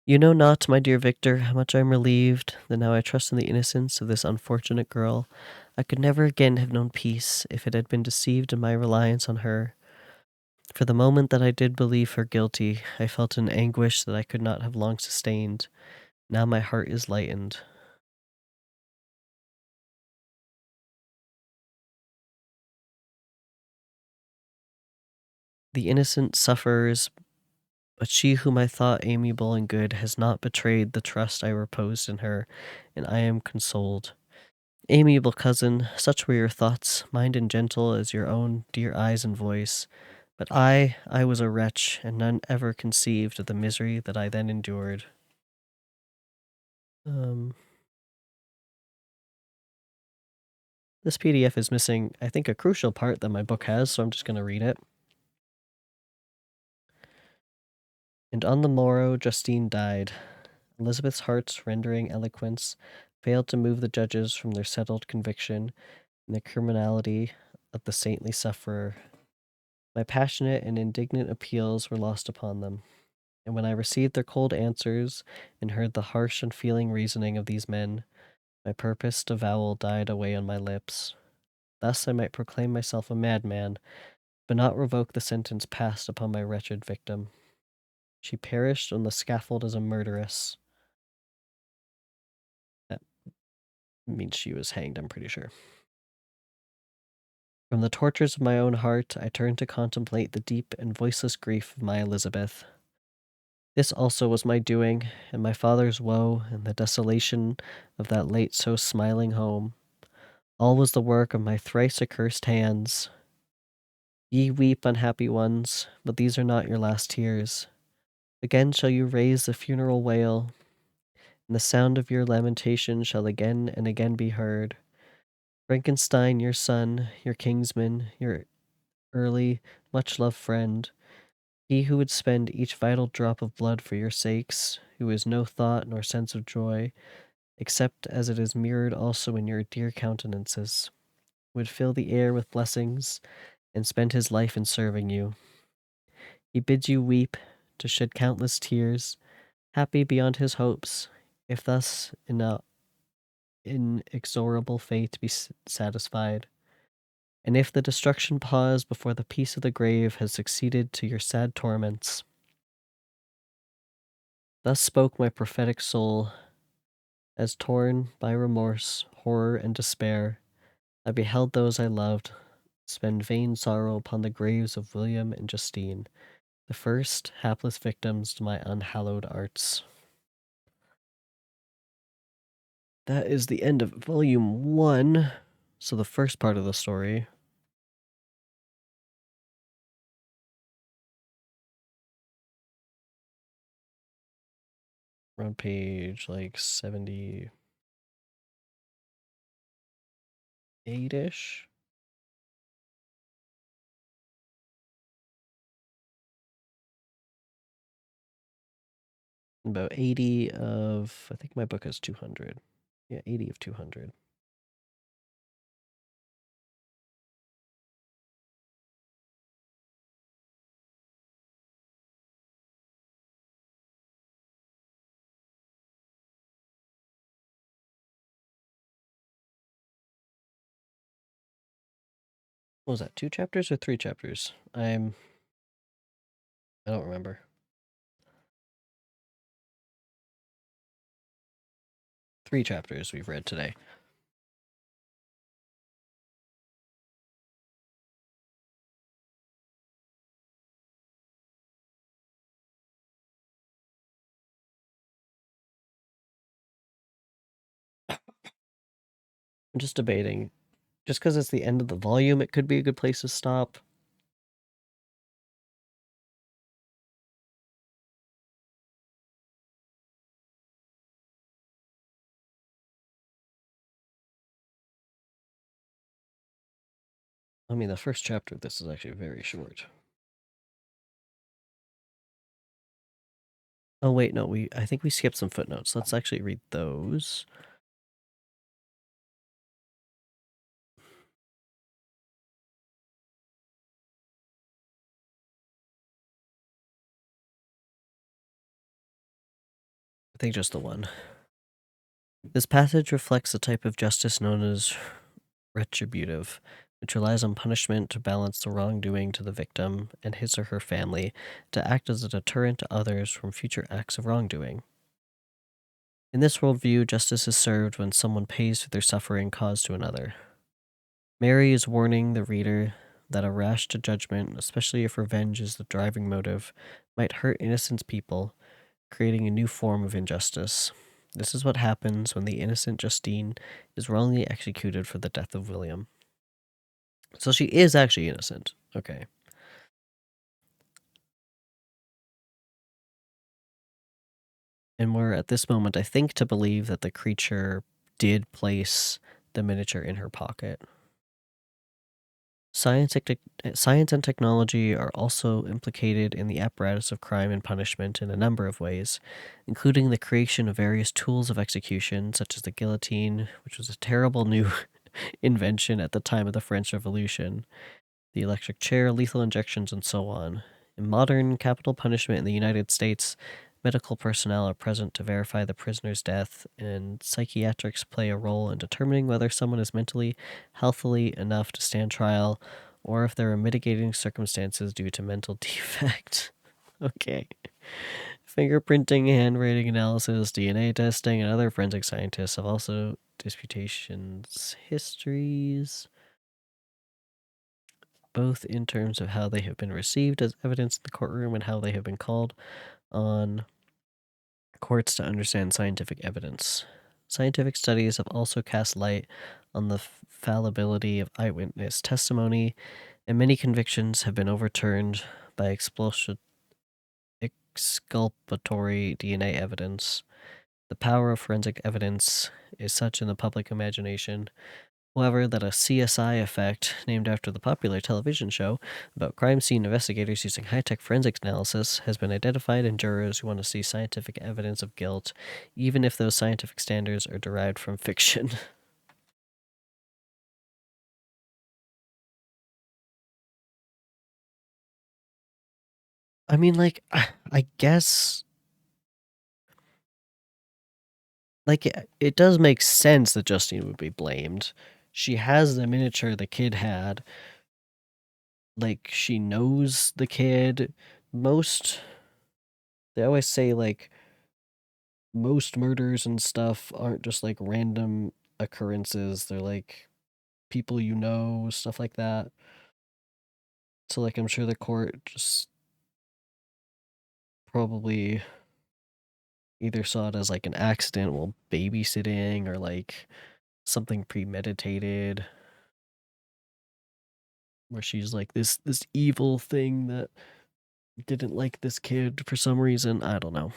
"You know not, my dear Victor, how much I am relieved that now I trust in the innocence of this unfortunate girl. I could never again have known peace if it had been deceived in my reliance on her. For the moment that I did believe her guilty, I felt an anguish that I could not have long sustained. Now my heart is lightened." The innocent suffers, but she whom I thought amiable and good has not betrayed the trust I reposed in her, and I am consoled. Amiable cousin, such were your thoughts, mind and gentle as your own dear eyes and voice. But I was a wretch, and none ever conceived of the misery that I then endured. Um, this PDF is missing, I think, a crucial part that my book has, so I'm just going to read it. And on the morrow, Justine died. Elizabeth's heart's rendering eloquence failed to move the judges from their settled conviction in the criminality of the saintly sufferer. My passionate and indignant appeals were lost upon them, and when I received their cold answers and heard the harsh, unfeeling reasoning of these men, my purposed avowal died away on my lips. Thus I might proclaim myself a madman, but not revoke the sentence passed upon my wretched victim. She perished on the scaffold as a murderess. That means she was hanged, I'm pretty sure. From the tortures of my own heart, I turned to contemplate the deep and voiceless grief of my Elizabeth. This also was my doing, and my father's woe, and the desolation of that late so smiling home. All was the work of my thrice accursed hands. Ye weep, unhappy ones, but these are not your last tears. Again shall you raise the funeral wail, and the sound of your lamentation shall again and again be heard. Frankenstein, your son, your kinsman, your early, much loved friend, he who would spend each vital drop of blood for your sakes, who has no thought nor sense of joy, except as it is mirrored also in your dear countenances, would fill the air with blessings, and spend his life in serving you. He bids you weep, to shed countless tears, happy beyond his hopes, if thus in a inexorable fate be satisfied. And if the destruction pause before the peace of the grave has succeeded to your sad torments. Thus spoke my prophetic soul, as torn by remorse, horror, and despair, I beheld those I loved spend vain sorrow upon the graves of William and Justine, the first hapless victims to my unhallowed arts. That is the end of volume 1. So the first part of the story. We're on page like 78-ish. About 80 of, I think my book has 200. Yeah, 80 of 200. What was that, 2 chapters or 3 chapters? I don't remember. Three chapters we've read today. I'm just debating. Just because it's the end of the volume, it could be a good place to stop. I mean, the first chapter of this is actually very short. Oh wait, no, I think we skipped some footnotes. Let's actually read those. I think just the one. This passage reflects a type of justice known as retributive, which relies on punishment to balance the wrongdoing to the victim and his or her family to act as a deterrent to others from future acts of wrongdoing. In this worldview, justice is served when someone pays for their suffering caused to another. Mary is warning the reader that a rash to judgment, especially if revenge is the driving motive, might hurt innocent people, creating a new form of injustice. This is what happens when the innocent Justine is wrongly executed for the death of William. So she is actually innocent. Okay. And we're at this moment, I think, to believe that the creature did place the miniature in her pocket. Science and technology are also implicated in the apparatus of crime and punishment in a number of ways, including the creation of various tools of execution, such as the guillotine, which was a terrible new invention at the time of the French Revolution, the electric chair, lethal injections, and so on. In modern capital punishment in the United States, medical personnel are present to verify the prisoner's death, and psychiatrists play a role in determining whether someone is mentally healthily enough to stand trial or if there are mitigating circumstances due to mental defect. Okay. Fingerprinting, handwriting analysis, DNA testing, and other forensic scientists have also disputations, histories, both in terms of how they have been received as evidence in the courtroom and how they have been called on courts to understand scientific evidence. Scientific studies have also cast light on the fallibility of eyewitness testimony, and many convictions have been overturned by exculpatory DNA evidence. The power of forensic evidence is such in the public imagination, however, that a CSI effect, named after the popular television show about crime scene investigators using high-tech forensics analysis, has been identified in jurors who want to see scientific evidence of guilt, even if those scientific standards are derived from fiction. I mean, like, I guess, like, it does make sense that Justine would be blamed. She has the miniature the kid had. Like, she knows the kid. They always say, like, most murders and stuff aren't just like random occurrences. They're like people you know, stuff like that. So like I'm sure the court just probably either saw it as like an accident while babysitting or like something premeditated where she's like this evil thing that didn't like this kid for some reason. I don't know.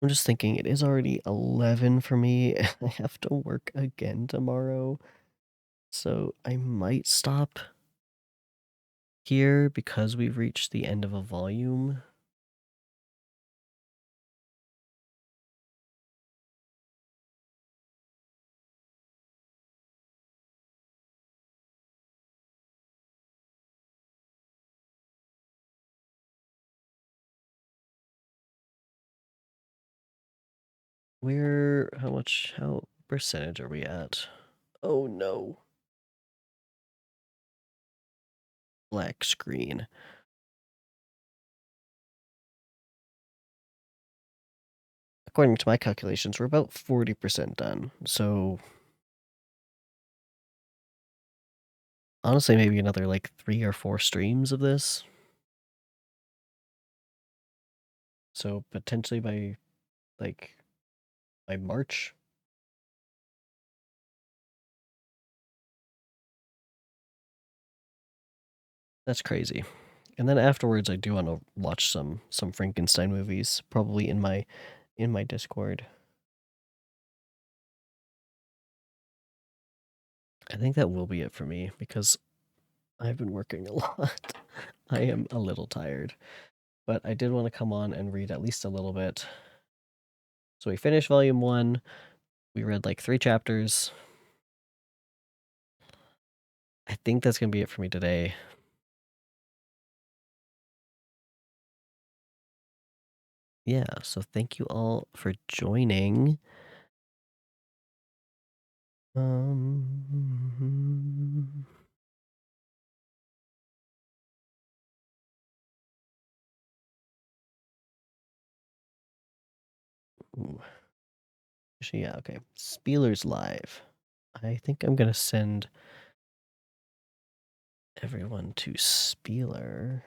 I'm just thinking it is already 11 for me, and I have to work again tomorrow, so I might stop here because we've reached the end of a volume. How percentage are we at? Oh no. Black screen. According to my calculations, we're about 40% done. So honestly, maybe another like 3 or 4 streams of this. So potentially by March. That's crazy. And then afterwards I do want to watch some Frankenstein movies, probably in my Discord. I think that will be it for me because I've been working a lot. I am a little tired, but I did want to come on and read at least a little bit. So we finished volume 1. We read like 3 chapters. I think that's going to be it for me today. Yeah, so thank you all for joining. Ooh. Actually, yeah, okay. Spielers Live. I think I'm gonna send everyone to Spieler.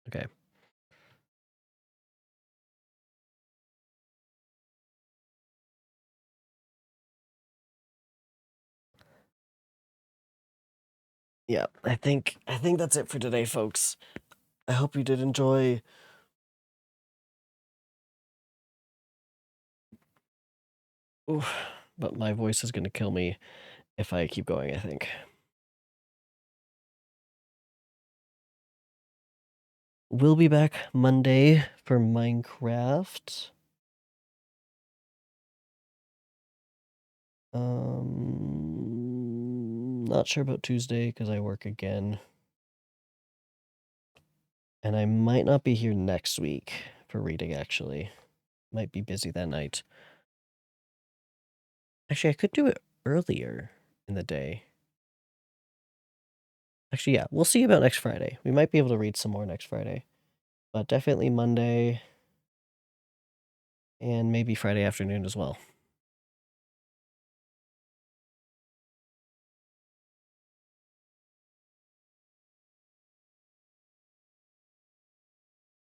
Okay. Yeah, I think that's it for today, folks. I hope you did enjoy. Oof, but my voice is gonna kill me if I keep going, I think. We'll be back Monday for Minecraft. Not sure about Tuesday because I work again. And I might not be here next week for reading, actually. Might be busy that night. Actually, I could do it earlier in the day. Actually, yeah, we'll see about next Friday. We might be able to read some more next Friday. But definitely Monday and maybe Friday afternoon as well.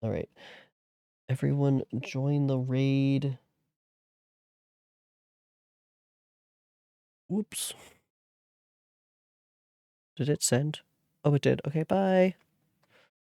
All right. Everyone join the raid. Whoops. Did it send? Oh, it did. Okay, bye.